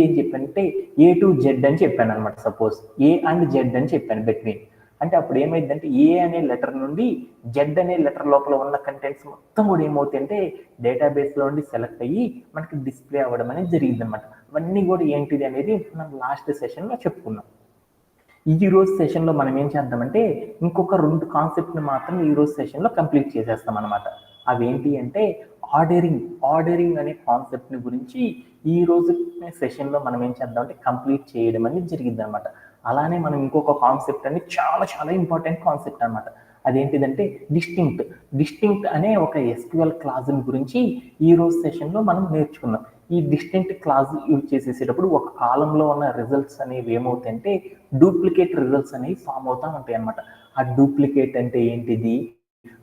ఏం చెప్పానంటే A to Z అని చెప్పాను అనమాట. సపోజ్ ఏ అండ్ జెడ్ అని చెప్పాను బిట్వీన్. అంటే అప్పుడు ఏమైందంటే ఏ అనే లెటర్ నుండి జెడ్ అనే లెటర్ లోపల ఉన్న కంటెంట్స్ మొత్తం కూడా ఏమవుతాయంటే డేటాబేస్లో నుండి సెలెక్ట్ అయ్యి మనకి డిస్ప్లే అవ్వడం అనేది జరిగింది అనమాట. అవన్నీ కూడా ఏంటిది అనేది మనం లాస్ట్ సెషన్లో చెప్పుకున్నాం. ఈ రోజు సెషన్లో మనం ఏం చేద్దామంటే ఇంకొక 2 కాన్సెప్ట్ని మాత్రం ఈ రోజు సెషన్లో కంప్లీట్ చేసేస్తాం అనమాట. అవేంటి అంటే ఆర్డరింగ్ అనే కాన్సెప్ట్ని గురించి ఈ రోజు సెషన్లో మనం ఏం చేద్దామంటే కంప్లీట్ చేయడం అనేది జరిగింది అనమాట. అలానే మనం ఇంకొక కాన్సెప్ట్ అనేది చాలా చాలా ఇంపార్టెంట్ కాన్సెప్ట్ అనమాట. అదేంటిదంటే డిస్టింక్ట్ అనే ఒక ఎస్క్యూఎల్ క్లాజ్ని గురించి ఈ రోజు సెషన్లో మనం నేర్చుకున్నాం. ఈ డిస్టింక్ట్ క్లాజ్ యూజ్ చేసేసేటప్పుడు ఒక కాలంలో ఉన్న రిజల్ట్స్ అనేవి ఏమవుతాయంటే డూప్లికేట్ రిజల్ట్స్ అనేవి ఫామ్ అవుతూ ఉంటాయి అనమాట. ఆ డూప్లికేట్ అంటే ఏంటిది,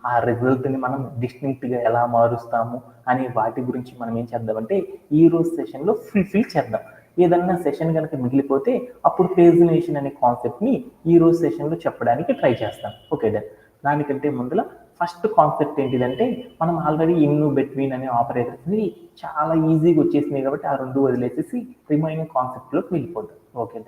ఆ రిజల్ట్ని మనం డిస్టింక్ట్గా ఎలా మారుస్తాము అనే వాటి గురించి మనం ఏం చేద్దామంటే ఈ రోజు సెషన్లో ఫుల్ఫిల్ చేద్దాం. ఏదన్నా సెషన్ కనుక మిగిలిపోతే అప్పుడు పేజినేషన్ అనే కాన్సెప్ట్ని ఈ రోజు సెషన్లో చెప్పడానికి ట్రై చేస్తాం. Okay done. దానికంటే ముందుల ఫస్ట్ కాన్సెప్ట్ ఏంటిదంటే మనం ఆల్రెడీ ఇన్ బిట్వీన్ అనే ఆపరేటర్స్ని చాలా ఈజీగా వచ్చేసినాయి కాబట్టి ఆ 2 వదిలేసేసి రిమైనింగ్ కాన్సెప్ట్లోకి వెళ్ళిపోతాం. ఓకే.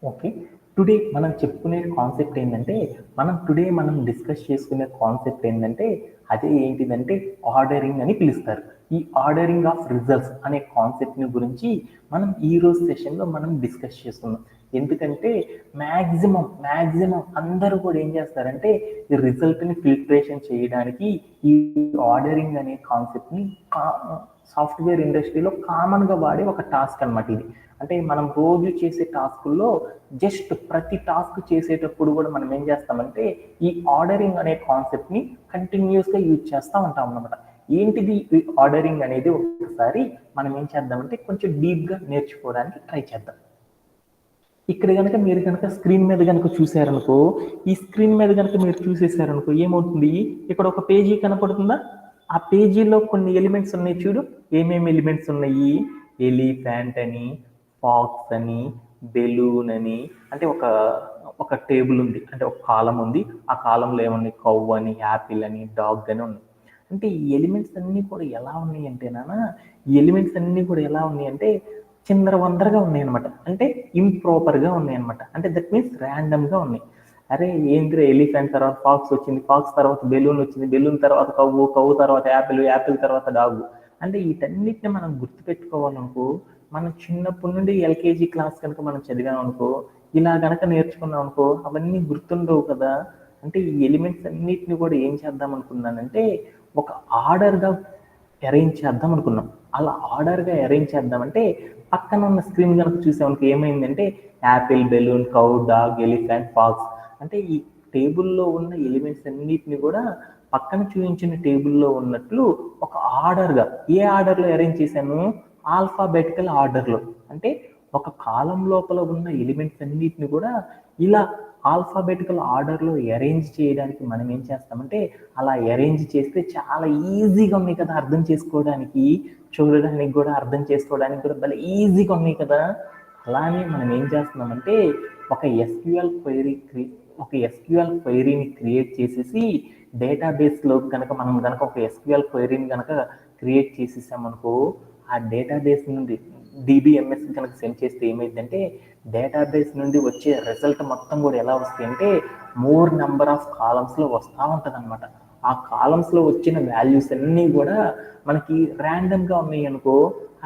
ఓకే, టుడే మనం చెప్పుకునే కాన్సెప్ట్ ఏంటంటే మనం డిస్కస్ చేసుకునే కాన్సెప్ట్ ఏంటంటే అదే ఏంటిదంటే ఆర్డరింగ్ అని పిలుస్తారు. ఈ ఆర్డరింగ్ ఆఫ్ రిజల్ట్స్ అనే కాన్సెప్ట్ని గురించి మనం ఈ రోజు సెషన్లో మనం డిస్కస్ చేసుకున్నాం. ఎందుకంటే మ్యాక్సిమం అందరూ కూడా ఏం చేస్తారంటే ఈ రిజల్ట్ని ఫిల్టరేషన్ చేయడానికి ఈ ఆర్డరింగ్ అనే కాన్సెప్ట్ని సాఫ్ట్వేర్ ఇండస్ట్రీలో కామన్గా వాడే ఒక టాస్క్ అనమాట ఇది. అంటే మనం రోజు చేసే టాస్కుల్లో జస్ట్ ప్రతి టాస్క్ చేసేటప్పుడు కూడా మనం ఏం చేస్తామంటే ఈ ఆర్డరింగ్ అనే కాన్సెప్ట్ని కంటిన్యూస్గా యూజ్ చేస్తూ ఉంటాం అన్నమాట. ఏంటిది ఈ ఆర్డరింగ్ అనేది ఒకసారి మనం ఏం చేద్దామంటే కొంచెం డీప్గా నేర్చుకోవడానికి ట్రై చేద్దాం. ఇక్కడ కనుక మీరు కనుక స్క్రీన్ మీద కనుక చూసారనుకో, ఈ స్క్రీన్ మీద కనుక మీరు చూసేసారనుకో ఏమవుతుంది, ఇక్కడ ఒక పేజీ కనపడుతుందా? ఆ పేజీలో కొన్ని ఎలిమెంట్స్ ఉన్నాయి చూడు. ఏమేమి ఎలిమెంట్స్ ఉన్నాయి? ఎలిఫెంట్ అని, ఫాక్స్ అని, బెలూన్ అని, అంటే ఒక టేబుల్ ఉంది, అంటే ఒక కాలం ఉంది. ఆ కాలంలో ఏమున్నాయి? కౌ అని, యాపిల్ అని, డాగ్ అని ఉన్నాయి. అంటే ఈ ఎలిమెంట్స్ అన్నీ కూడా ఎలా ఉన్నాయి అంటే ఈ ఎలిమెంట్స్ అన్నీ కూడా ఎలా ఉన్నాయి అంటే చిందరవందరగా ఉన్నాయి అనమాట. అంటే ఇంప్రాపర్గా ఉన్నాయి అనమాట. అంటే దట్ మీన్స్ ర్యాండమ్గా ఉన్నాయి. అరే ఏంద్ర ఎలిఫెంట్ తర్వాత ఫాక్స్ వచ్చింది, ఫాక్స్ తర్వాత బెలూన్ వచ్చింది, బెలూన్ తర్వాత కవ్వు తర్వాత యాపిల్ తర్వాత డాగు. అంటే వీటన్నిటిని మనం గుర్తుపెట్టుకోవాలనుకో, మనం చిన్నప్పటి నుండి ఎల్కేజీ క్లాస్ కనుక మనం చదివామనుకో, ఇలా కనుక నేర్చుకున్నాం అనుకో అవన్నీ గుర్తుండవు కదా. అంటే ఈ ఎలిమెంట్స్ అన్నిటిని కూడా ఏం చేద్దాం అనుకున్నానంటే ఒక ఆర్డర్గా అరేంజ్ చేద్దాం అనుకున్నాం. అలా ఆర్డర్గా అరేంజ్ చేద్దామంటే పక్కన ఉన్న స్క్రీన్ కనుక చూసామనుకో ఏమైందంటే apple, balloon, cow, dog, elephant, fox. అంటే ఈ టేబుల్లో ఉన్న ఎలిమెంట్స్ అన్నిటిని కూడా పక్కన చూపించిన టేబుల్లో ఉన్నట్లు ఒక ఆర్డర్గా, ఏ ఆర్డర్లో అరేంజ్ చేశాను? ఆల్ఫాబెటికల్ ఆర్డర్లో. అంటే ఒక కాలం లోపల ఉన్న ఎలిమెంట్స్ అన్నిటిని కూడా ఇలా ఆల్ఫాబెటికల్ ఆర్డర్లో అరేంజ్ చేయడానికి మనం ఏం చేస్తామంటే అలా అరేంజ్ చేస్తే చాలా ఈజీగా ఉన్నాయి కదా అర్థం చేసుకోవడానికి, చూడడానికి కూడా అర్థం చేసుకోవడానికి కూడా భలే ఈజీగా ఉన్నాయి కదా. అలానే మనం ఏం చేస్తున్నామంటే ఒక ఎస్క్యూఎల్ క్వైరీని క్రియేట్ చేసేసి డేటాబేస్లో కనుక మనం కనుక ఒక ఎస్క్యూఎల్ క్వైరీని కనుక క్రియేట్ చేసేసామనుకో, ఆ డేటాబేస్ నుండి డిబిఎంఎస్ కనుక సెండ్ చేస్తే ఏమైందంటే డేటాబేస్ నుండి వచ్చే రిజల్ట్ మొత్తం కూడా ఎలా వస్తాయి అంటే మోర్ నెంబర్ ఆఫ్ కాలమ్స్లో వస్తూ ఉంటుంది అనమాట. ఆ కాలమ్స్లో వచ్చిన వాల్యూస్ అన్నీ కూడా మనకి ర్యాండమ్గా ఉన్నాయి అనుకో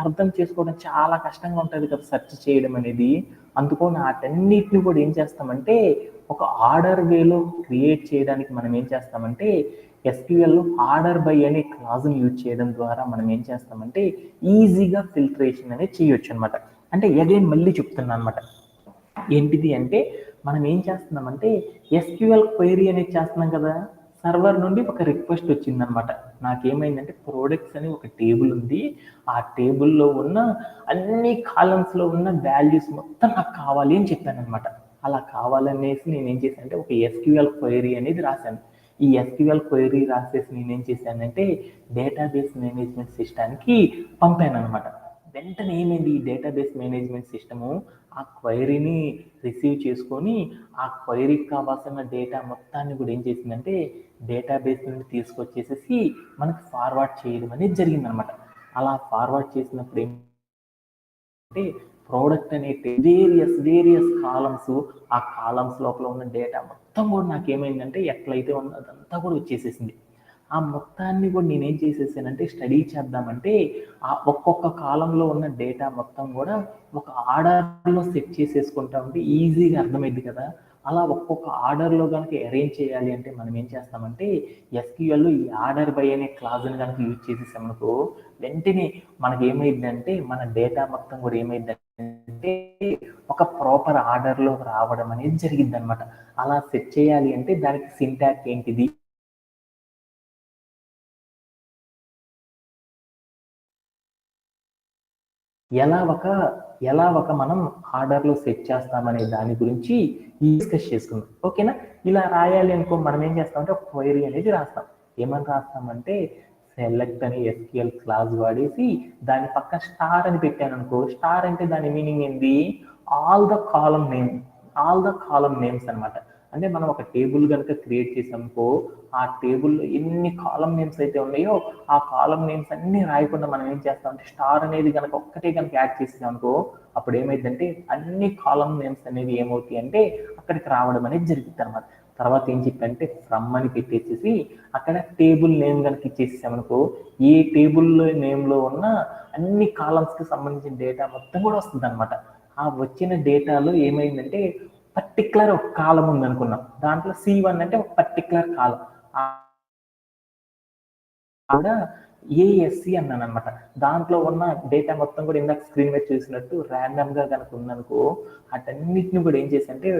అర్థం చేసుకోవడం చాలా కష్టంగా ఉంటుంది కదా సెర్చ్ చేయడం అనేది. అందుకని వాటన్నిటిని కూడా ఏం చేస్తామంటే ఒక ఆర్డర్ వేలో క్రియేట్ చేయడానికి మనం ఏం చేస్తామంటే ఎస్క్యూఎల్లో ఆర్డర్ బై అనే క్లాజ్ని యూజ్ చేయడం ద్వారా మనం ఏం చేస్తామంటే ఈజీగా ఫిల్టరేషన్ అనేది చేయొచ్చు అనమాట. అంటే అగైన్ మళ్ళీ చెప్తున్నాను అనమాట. ఏంటిది అంటే మనం ఏం చేస్తున్నామంటే ఎస్క్యూఎల్ క్వైరీ అనేది చేస్తున్నాం కదా, సర్వర్ నుండి ఒక రిక్వెస్ట్ వచ్చిందనమాట. నాకేమైందంటే ప్రోడక్ట్స్ అని ఒక టేబుల్ ఉంది, ఆ టేబుల్లో ఉన్న అన్ని కాలమ్స్లో ఉన్న వాల్యూస్ మొత్తం నాకు కావాలి అని చెప్పాను అనమాట. అలా కావాలనేసి నేను ఏం చేశాను అంటే ఒక ఎస్క్యూఎల్ క్వైరీ అనేది రాశాను. ఈ ఎస్క్యూఎల్ క్వైరీ రాసేసి నేను ఏం చేశానంటే డేటాబేస్ మేనేజ్మెంట్ సిస్టానికి పంపాను అనమాట. వెంటనే ఏమైంది, ఈ డేటాబేస్ మేనేజ్మెంట్ సిస్టము ఆ క్వైరీని రిసీవ్ చేసుకొని ఆ క్వైరీకి కావాల్సిన డేటా మొత్తాన్ని కూడా ఏం చేసిందంటే డేటాబేస్ నుండి తీసుకొచ్చేసేసి మనకి ఫార్వర్డ్ చేయడం అనేది జరిగిందనమాట. అలా ఫార్వర్డ్ చేసినప్పుడు అంటే ప్రోడక్ట్ అనే వేరియస్ కాలమ్స్, ఆ కాలమ్స్ లోపల ఉన్న డేటా మొత్తం కూడా నాకేమైందంటే ఎట్లయితే ఉన్నదో అదంతా కూడా వచ్చేసేసింది. ఆ మొత్తాన్ని కూడా నేనేం చేసేసానంటే స్టడీ చేద్దామంటే ఆ ఒక్కొక్క కాలంలో ఉన్న డేటా మొత్తం కూడా ఒక ఆర్డర్లో సెట్ చేసేసుకుంటా ఉంటే ఈజీగా అర్థమైంది కదా. అలా ఒక్కొక్క ఆర్డర్లో కనుక అరేంజ్ చేయాలి అంటే మనం ఏం చేస్తామంటే ఎస్క్యూఎల్లో ఈ ఆర్డర్ బై అనే క్లాజ్ని కనుక యూజ్ చేసేసామనుకో వెంటనే మనకి ఏమైందంటే మన డేటా మొత్తం కూడా ఏమైందంటే ఒక ప్రాపర్ ఆర్డర్లో రావడం అనేది జరిగింది అనమాట. అలా సెట్ చేయాలి అంటే దానికి సింటాక్స్ ఏంటిది, ఎలా ఒక మనం ఆర్డర్లో సెట్ చేస్తామనే దాని గురించి డిస్కస్ చేసుకుందాం. ఓకేనా. ఇలా రాయాలి అనుకో మనం ఏం చేస్తామంటే ఒక క్వైరీ అనేది రాస్తాం. ఏమని రాస్తామంటే సెలెక్ట్ అని ఎస్క్యూఎల్ క్లాస్ వాడేసి దాని పక్క స్టార్ అని పెట్టాను అనుకో, స్టార్ అంటే దాని మీనింగ్ ఏంది, all the column name all the column names అనమాట. అంటే మనం ఒక టేబుల్ కనుక క్రియేట్ చేసామనుకో ఆ టేబుల్లో ఎన్ని కాలం నేమ్స్ అయితే ఉన్నాయో ఆ కాలం నేమ్స్ అన్ని రాయకుండా మనం ఏం చేస్తామంటే స్టార్ అనేది కనుక ఒక్కటే కనుక యాడ్ చేసామనుకో అప్పుడు ఏమైందంటే అన్ని కాలం నేమ్స్ అనేవి ఏమవుతాయి అంటే అక్కడికి రావడం అనేది జరుగుతుంది అనమాట. తర్వాత ఏం చెప్పంటే ఫ్రమ్ అని పెట్టేసేసి అక్కడ టేబుల్ నేమ్ కనుక ఇచ్చేసామనుకో ఏ టేబుల్ నేమ్లో ఉన్న అన్ని కాలమ్స్కి సంబంధించిన డేటా మొత్తం కూడా వస్తుంది అనమాట. ఆ వచ్చిన డేటాలో ఏమైందంటే పర్టికులర్ ఒక కాలం ఉంది అనుకున్నాం, దాంట్లో C1 అంటే ఒక పర్టికులర్ కాలం కూడా ఏఎస్సి అన్నాను అనమాట. దాంట్లో ఉన్న డేటా మొత్తం కూడా ఇందాక స్క్రీన్ మీద చూసినట్టు ర్యాండమ్ గా కనుక ఉందనుకో అటన్నిటిని కూడా ఏం చేసంటే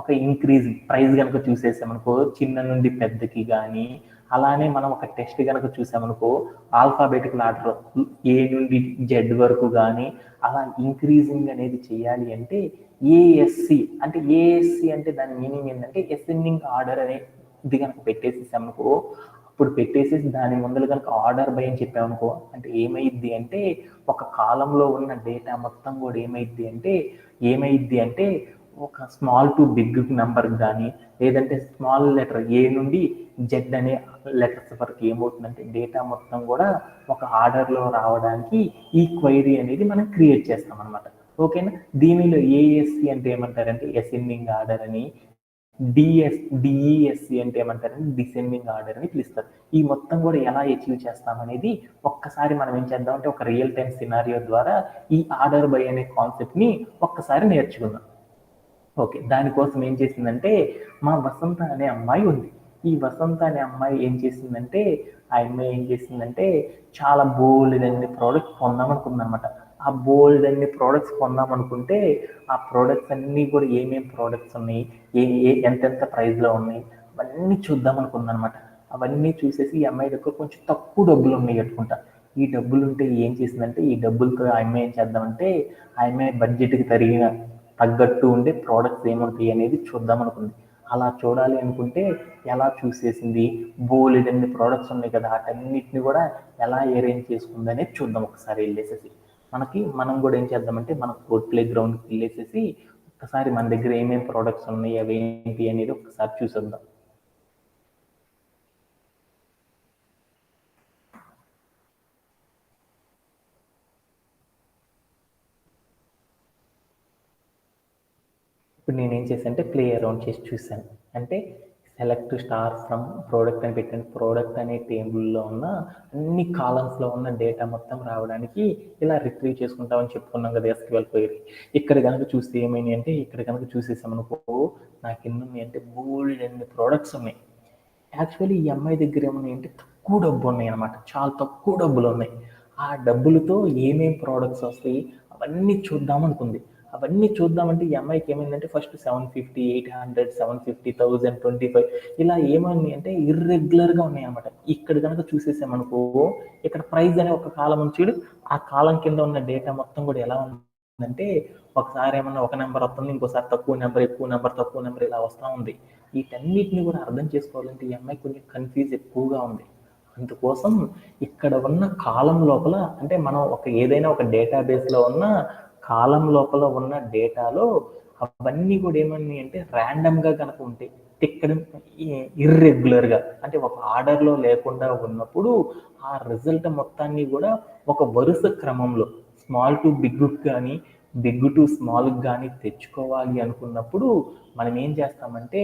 ఒక ఇంక్రీజ్ ప్రైస్ కనుక చూసేసామనుకో చిన్న నుండి పెద్దకి కానీ, అలానే మనం ఒక టెస్ట్ కనుక చూసామనుకో ఆల్ఫాబెటికల్ ఆర్డర్ ఏ నుండి జెడ్ వరకు కానీ అలా ఇంక్రీజింగ్ అనేది చేయాలి అంటే ఏఎస్సి అంటే దాని మీనింగ్ ఏంటంటే ఎసెండింగ్ ఆర్డర్ అనే ఇది కనుక పెట్టేసేసామనుకో ఇప్పుడు పెట్టేసేసి దాని ముందర కనుక ఆర్డర్ బై అని చెప్పామనుకో అంటే ఏమైద్ది అంటే ఒక కాలంలో ఉన్న డేటా మొత్తం కూడా ఏమైద్ది అంటే ఒక స్మాల్ టు బిగ్ నెంబర్ కానీ లేదంటే స్మాల్ లెటర్ ఏ నుండి జెడ్ అనే లెటర్స్ వరకు ఏమవుతుందంటే డేటా మొత్తం కూడా ఒక ఆర్డర్లో రావడానికి ఈ క్వైరీ అనేది మనం క్రియేట్ చేస్తాం అనమాట. ఓకేనా. దీనిలో ఏఎస్సి అంటే ఏమంటారంటే అసెండింగ్ ఆర్డర్ అని, డిఈఎస్సి అంటే ఏమంటారంటే డిసెండింగ్ ఆర్డర్ అని పిలుస్తారు. ఈ మొత్తం కూడా ఎలా అచీవ్ చేస్తామనేది ఒక్కసారి మనం ఏం చేద్దాం అంటే ఒక రియల్ టైం సినారియో ద్వారా ఈ ఆర్డర్ బై అనే కాన్సెప్ట్ ని ఒక్కసారి నేర్చుకుందాం. ఓకే. దానికోసం ఏం చేసిందంటే మా వసంత అనే అమ్మాయి ఉంది. ఈ వసంత అనే అమ్మాయి ఏం చేసిందంటే ఆ అమ్మాయి ఏం చేసిందంటే చాలా బోల్డ్ అన్ని ప్రోడక్ట్స్ కొందాం అనుకుందనమాట. ఆ బోల్డ్ అన్ని ప్రోడక్ట్స్ కొందాం అనుకుంటే ఆ ప్రోడక్ట్స్ అన్నీ కూడా ఏమేమి ప్రోడక్ట్స్ ఉన్నాయి, ఎంతెంత ప్రైస్లో ఉన్నాయి అవన్నీ చూద్దాం అనుకుందనమాట. అవన్నీ చూసేసి ఈ అమ్మాయి దగ్గర కొంచెం తక్కువ డబ్బులు ఉన్నాయి అనుకుంటా. ఈ డబ్బులు ఉంటే ఏం చేసిందంటే ఈ డబ్బులతో ఆ అమ్మాయి ఏం చేద్దామంటే ఆ అమ్మాయి బడ్జెట్కి తగ్గట్టు ఉండే ప్రోడక్ట్స్ ఏముంటాయి అనేది చూద్దాం అనుకుంది. అలా చూడాలి అనుకుంటే ఎలా చూసేసింది, బోలెడన్ని ప్రోడక్ట్స్ ఉన్నాయి కదా వాటన్నిటిని కూడా ఎలా అరేంజ్ చేసుకుంది అనేది చూద్దాం ఒకసారి వెళ్ళేసేసి. మనం కూడా ఏం చేద్దామంటే మన కోర్ట్ ప్లే గ్రౌండ్కి వెళ్ళేసేసి ఒకసారి మన దగ్గర ఏమేమి ప్రోడక్ట్స్ ఉన్నాయి అవి ఏంటి అనేది ఒకసారి చూసేద్దాం. ఇప్పుడు నేనేం చేశాను అంటే ప్లే అరౌండ్ చేసి చూశాను. అంటే సెలెక్ట్ స్టార్ ఫ్రమ్ ప్రోడక్ట్ అని పెట్టాను. ప్రోడక్ట్ అనే టేబుల్లో ఉన్న అన్ని కాలమ్స్లో ఉన్న డేటా మొత్తం రావడానికి ఇలా రిట్రీవ్ చేసుకుంటామని చెప్పుకున్నాం కదా ఎస్క్యూఎల్ క్వైరీ. ఇక్కడ కనుక చూస్తే ఏమైంది అంటే ఇక్కడ కనుక చూసేసామనుకో నాకు ఎన్ని ఉన్నాయి అంటే బోల్డ్ అన్ని ప్రోడక్ట్స్ ఉన్నాయి. యాక్చువల్లీ ఈ అమ్మాయి దగ్గర ఏమున్నాయి అంటే తక్కువ డబ్బు ఉన్నాయి అనమాట, చాలా తక్కువ డబ్బులు ఉన్నాయి. ఆ డబ్బులతో ఏమేమి ప్రోడక్ట్స్ వస్తాయి అవన్నీ చూద్దాం అనుకుంది. అవన్నీ చూద్దామంటే ఈ అమ్మాయికి ఏమైందంటే ఫస్ట్ 750, 800, 750, 1000, 25 ఇలా ఏమన్నాయి అంటే ఇర్రెగ్యులర్గా ఉన్నాయి అనమాట. ఇక్కడ కనుక చూసేసామనుకో ఇక్కడ ప్రైస్ అనే ఒక కాలం ఉంచాడు. ఆ కాలం కింద ఉన్న డేటా మొత్తం కూడా ఎలా ఉందంటే ఒకసారి ఏమన్నా ఒక నెంబర్ వస్తుంది, ఇంకోసారి తక్కువ నెంబర్, ఎక్కువ నెంబర్, తక్కువ నెంబర్ ఇలా వస్తూ ఉంది. వీటన్నిటిని కూడా అర్థం చేసుకోవాలంటే ఈ అమ్మాయి కొంచెం కన్ఫ్యూజ్ ఎక్కువగా ఉంది. అందుకోసం ఇక్కడ ఉన్న కాలం లోపల అంటే మనం ఏదైనా ఒక డేటాబేస్లో ఉన్న కాలం లోపల ఉన్న డేటాలో అవన్నీ కూడా ఏమన్నాయి అంటే ర్యాండమ్గా కనుక ఉంటాయి, ఇక్కడ ఇర్రెగ్యులర్గా అంటే ఒక ఆర్డర్లో లేకుండా ఉన్నప్పుడు ఆ రిజల్ట్ మొత్తాన్ని కూడా ఒక వరుస క్రమంలో స్మాల్ టు బిగ్ కానీ బిగ్ టు స్మాల్ కానీ తెచ్చుకోవాలి అనుకున్నప్పుడు మనం ఏం చేస్తామంటే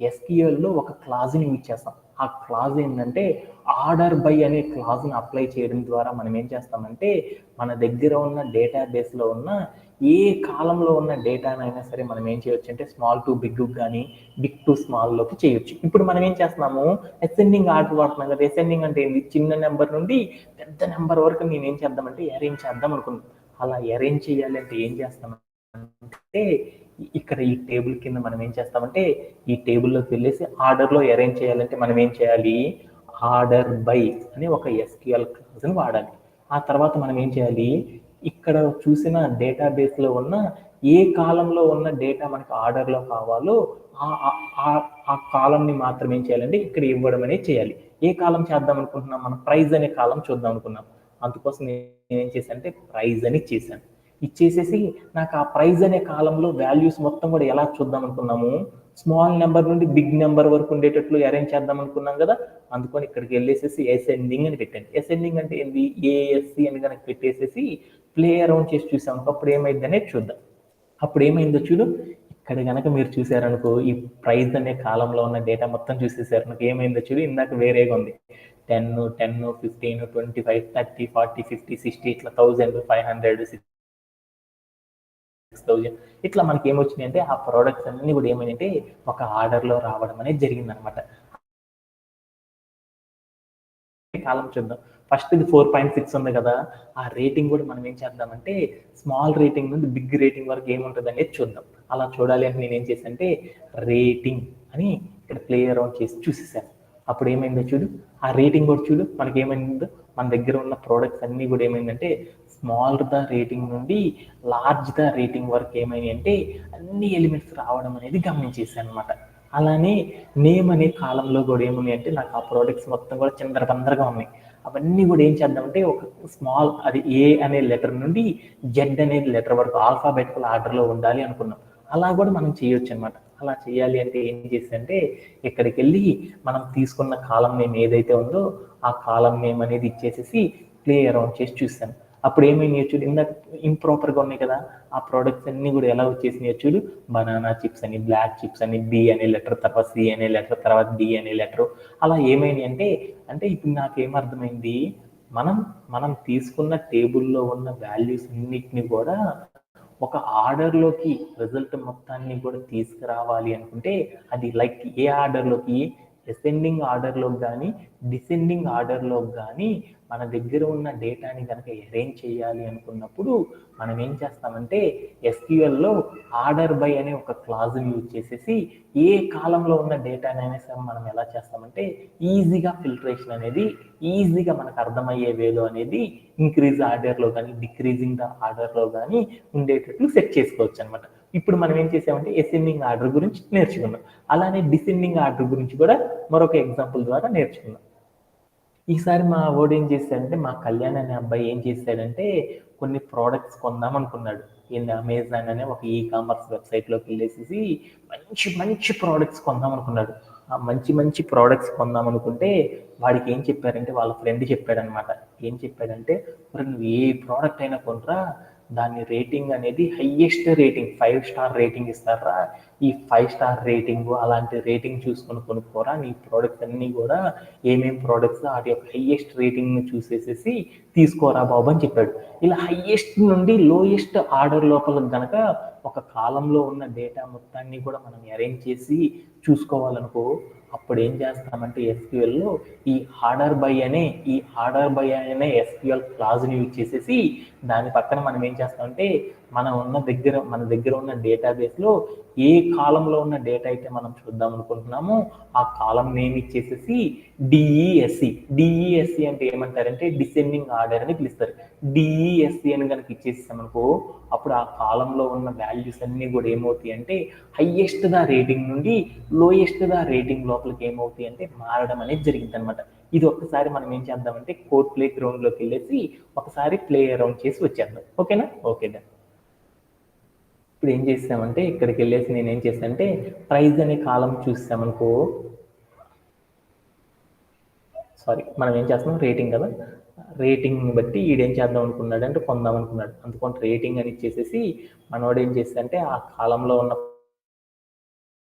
ఎస్క్యూఎల్లో ఒక క్లాజ్ని యూజ్ చేస్తాం. ఆ క్లాజ్ ఏంటంటే ఆర్డర్ బై అనే క్లాజ్ని అప్లై చేయడం ద్వారా మనం ఏం చేస్తామంటే మన దగ్గర ఉన్న డేటాబేస్లో ఉన్న ఏ కాలంలో ఉన్న డేటానైనా సరే మనం ఏం చేయొచ్చు అంటే స్మాల్ టు బిగ్ కానీ బిగ్ టు స్మాల్లోకి చేయొచ్చు. ఇప్పుడు మనం ఏం చేస్తున్నాము, అసెండింగ్ ఆర్డర్ వాడుతున్నాం కదా. అసెండింగ్ అంటే ఏంటి, చిన్న నెంబర్ నుండి పెద్ద నెంబర్ వరకు నేను ఏం చేద్దామంటే అరేంజ్ చేద్దాం అనుకున్నాను. అలా అరేంజ్ చేయాలి అంటే ఏం చేస్తామంటే ఇక్కడ ఈ టేబుల్ కింద మనం ఏం చేస్తామంటే ఈ టేబుల్లోకి వెళ్ళేసి ఆర్డర్లో అరేంజ్ చేయాలంటే మనం ఏం చేయాలి, ఆర్డర్ బై అనే ఒక ఎస్క్యూఎల్ క్లాజ్ని వాడాలి. ఆ తర్వాత మనం ఏం చేయాలి, ఇక్కడ చూసిన డేటాబేస్లో ఉన్న ఏ కాలంలో ఉన్న డేటా మనకి ఆర్డర్లో కావాలో ఆ కాలంని మాత్రం ఏం చేయాలంటే ఇక్కడ ఇవ్వడం అనేది చేయాలి. ఏ కాలం చేద్దాం అనుకుంటున్నాం, మనం ప్రైజ్ అనే కాలం చూద్దాం అనుకున్నాం. అందుకోసం నేను ఏం చేశాను అంటే ప్రైజ్ అని చేశాను. ఇచ్చేసేసి నాకు ఆ ప్రైజ్ అనే కాలంలో వాల్యూస్ మొత్తం కూడా ఎలా చూద్దాం అనుకున్నాము, స్మాల్ నెంబర్ నుండి బిగ్ నెంబర్ వరకు ఉండేటట్లు అరేంజ్ చేద్దాం అనుకున్నాం కదా. అందుకని ఇక్కడికి వెళ్ళేసేసి అసెండింగ్ అని పెట్టండి. అసెండింగ్ అంటే ఏంది, ఏఎస్సి అని కనుక పెట్టేసేసి ప్లే అరౌండ్ చేసి చూసాం. అప్పుడు ఏమైంది అనేది చూద్దాం. అప్పుడు ఏమైందో చూడు, ఇక్కడ కనుక మీరు చూసారనుకో ఈ ప్రైజ్ అనే కాలంలో ఉన్న డేటా మొత్తం చూసేసారు. నాకు ఏమైందో చూడు, ఇందాక వేరేగా ఉంది 10, 15, 25, 30, 40, 50, 60 ఇట్లా 1000, 500, 6000 ఇట్లా మనకి ఏమొచ్చినాయి అంటే ఆ ప్రోడక్ట్స్ అన్ని కూడా ఏమైందంటే ఒక ఆర్డర్లో రావడం అనేది జరిగిందనమాట. కాలం చూద్దాం. ఫస్ట్ ఇది 4.6 ఉంది కదా, ఆ రేటింగ్ కూడా మనం ఏం చేద్దామంటే స్మాల్ రేటింగ్ నుండి బిగ్ రేటింగ్ వరకు ఏముంటుంది అనేది చూద్దాం. అలా చూడాలి అంటే నేను ఏం చేశాను అంటే రేటింగ్ అని ఇక్కడ ప్లే అరౌండ్ చేసి చూసేసాను. అప్పుడు ఏమైందో చూడు, ఆ రేటింగ్ కూడా చూడు మనకి ఏమైందో, మన దగ్గర ఉన్న ప్రోడక్ట్స్ అన్నీ కూడా ఏమైందంటే స్మాల్ ద రేటింగ్ నుండి లార్జ్ ద రేటింగ్ వరకు ఏమైంది అంటే అన్ని ఎలిమెంట్స్ రావడం అనేది గమనించేసాను అనమాట. అలానే నేమ్ అనే కాలంలో కూడా ఏమున్నాయి అంటే నాకు ఆ ప్రోడక్ట్స్ మొత్తం కూడా చిందరబందరగా ఉన్నాయి. అవన్నీ కూడా ఏం చేద్దామంటే ఒక స్మాల్ అది ఏ అనే లెటర్ నుండి జెడ్ అనే లెటర్ వరకు ఆల్ఫాబెటికల్ ఆర్డర్లో ఉండాలి అనుకున్నాం. అలా కూడా మనం చేయొచ్చు అనమాట. అలా చేయాలి అంటే ఏం చేస్తే ఇక్కడికి వెళ్ళి మనం తీసుకున్న కాలం నేమ్ ఏదైతే ఉందో ఆ కాలం నేమ్ అనేది ఇచ్చేసేసి ప్లే అరౌండ్ చేసి చూస్తాను. అప్పుడు ఏమైనా చూడు, ఇందాక ఇంప్రాపర్గా ఉన్నాయి కదా, ఆ ప్రోడక్ట్స్ అన్ని కూడా ఎలా వచ్చేసినాయి చూడు, బనానా చిప్స్ అని, బ్లాక్ చిప్స్ అని, బి అనే లెటర్ తర్వాత సి అనే లెటర్ తర్వాత డి అనే లెటర్ అలా ఏమైనాయి అంటే ఇప్పుడు నాకేమర్థమైంది, మనం తీసుకున్న టేబుల్లో ఉన్న వాల్యూస్ అన్నిటిని కూడా ఒక ఆర్డర్లోకి రిజల్ట్ మొత్తాన్ని కూడా తీసుకురావాలి అనుకుంటే అది లైక్ ఏ ఆర్డర్లోకి, అసెండింగ్ ఆర్డర్లోకి కానీ డిసెండింగ్ ఆర్డర్లోకి కానీ మన దగ్గర ఉన్న డేటాని కనుక అరేంజ్ చేయాలి అనుకున్నప్పుడు మనం ఏం చేస్తామంటే ఎస్క్యూఎల్లో ఆర్డర్ బై అనే ఒక క్లాజ్ని యూజ్ చేసేసి ఏ కాలంలో ఉన్న డేటానైనా సరే మనం ఎలా చేస్తామంటే ఈజీగా ఫిల్టరేషన్ అనేది ఈజీగా మనకు అర్థమయ్యే వేలో అనేది ఇంక్రీజ్ ఆర్డర్లో కానీ డిక్రీజింగ్ ద ఆర్డర్లో కానీ ఉండేటట్లు సెట్ చేసుకోవచ్చు అనమాట. ఇప్పుడు మనం ఏం చేసామంటే అసెండింగ్ ఆర్డర్ గురించి నేర్చుకున్నాం. అలానే డిసెండింగ్ ఆర్డర్ గురించి కూడా మరొక ఎగ్జాంపుల్ ద్వారా నేర్చుకున్నాం. ఈసారి మా వాడు ఏం చేశాడంటే, మా కళ్యాణ్ అనే అబ్బాయి ఏం చేశాడంటే కొన్ని ప్రోడక్ట్స్ కొందాం అనుకున్నాడు. ఏంది, అమెజాన్ అనే ఒక కామర్స్ వెబ్సైట్లోకి వెళ్ళేసి మంచి మంచి ప్రోడక్ట్స్ కొందాం అనుకున్నాడు. ఆ మంచి మంచి ప్రోడక్ట్స్ కొందాం అనుకుంటే వాడికి ఏం చెప్పారంటే వాళ్ళ ఫ్రెండ్ చెప్పాడనమాట. ఏం చెప్పాడంటే, నువ్వు ఏ ప్రోడక్ట్ అయినా కొనరా, దాని రేటింగ్ అనేది హైయెస్ట్ రేటింగ్ 5 స్టార్ రేటింగ్ ఇస్తారా, ఈ 5 స్టార్ రేటింగ్ అలాంటి రేటింగ్ చూసుకొని కొనుక్కోరా, నీ ప్రోడక్ట్స్ అన్నీ కూడా ఏమేమి ప్రోడక్ట్స్ వాటి యొక్క హైయెస్ట్ రేటింగ్ని చూసేసేసి తీసుకోరా బాబు అని చెప్పాడు. ఇలా హైయెస్ట్ నుండి లోయెస్ట్ ఆర్డర్ లోపల కనుక ఒక కాలంలో ఉన్న డేటా మొత్తాన్ని కూడా మనం అరేంజ్ చేసి చూసుకోవాలనుకో, అప్పుడు ఏం చేస్తామంటే ఎస్క్యూఎల్లో ఈ ఆర్డర్ బై అనే ఎస్క్యూఎల్ క్లాజ్ని యూజ్ చేసేసి దాని పక్కన మనం ఏం చేస్తామంటే మన దగ్గర ఉన్న డేటాబేస్లో ఏ కాలంలో ఉన్న డేటా అయితే మనం చూద్దాం అనుకుంటున్నామో ఆ కాలం నేమ్ ఇచ్చేసేసి డిఈఎస్సి అంటే ఏమంటారంటే డిసెండింగ్ ఆర్డర్ అని పిలుస్తారు. డిఈఎస్సి అని కనుక ఇచ్చేసామనుకో అప్పుడు ఆ కాలంలో ఉన్న వాల్యూస్ అన్నీ కూడా ఏమవుతాయి అంటే హైయెస్ట్ ద రేటింగ్ నుండి లోయెస్ట్ ద రేటింగ్ లోపలికి ఏమవుతాయి అంటే మారడం అనేది జరిగింది అనమాట. ఇది ఒక్కసారి మనం ఏం చేద్దామంటే కోడ్ ప్లే గ్రౌండ్లోకి వెళ్ళేసి ఒకసారి ప్లే అరౌండ్ చేసి వచ్చేద్దాం. ఓకేనా? Okay done. ఇప్పుడు ఏం చేస్తామంటే ఇక్కడికి వెళ్ళేసి నేను ఏం చేస్తానంటే ప్రైజ్ అనే కాలం చూస్తామనుకో, సారీ మనం ఏం చేస్తున్నాం రేటింగ్ కదా, రేటింగ్ని బట్టి ఈడేం చేద్దాం అనుకున్నాడు అంటే కొందాం అనుకున్నాడు, అందుకని రేటింగ్ అని ఇచ్చేసేసి మనవాడు ఏం చేస్తాడంటే ఆ కాలంలో ఉన్న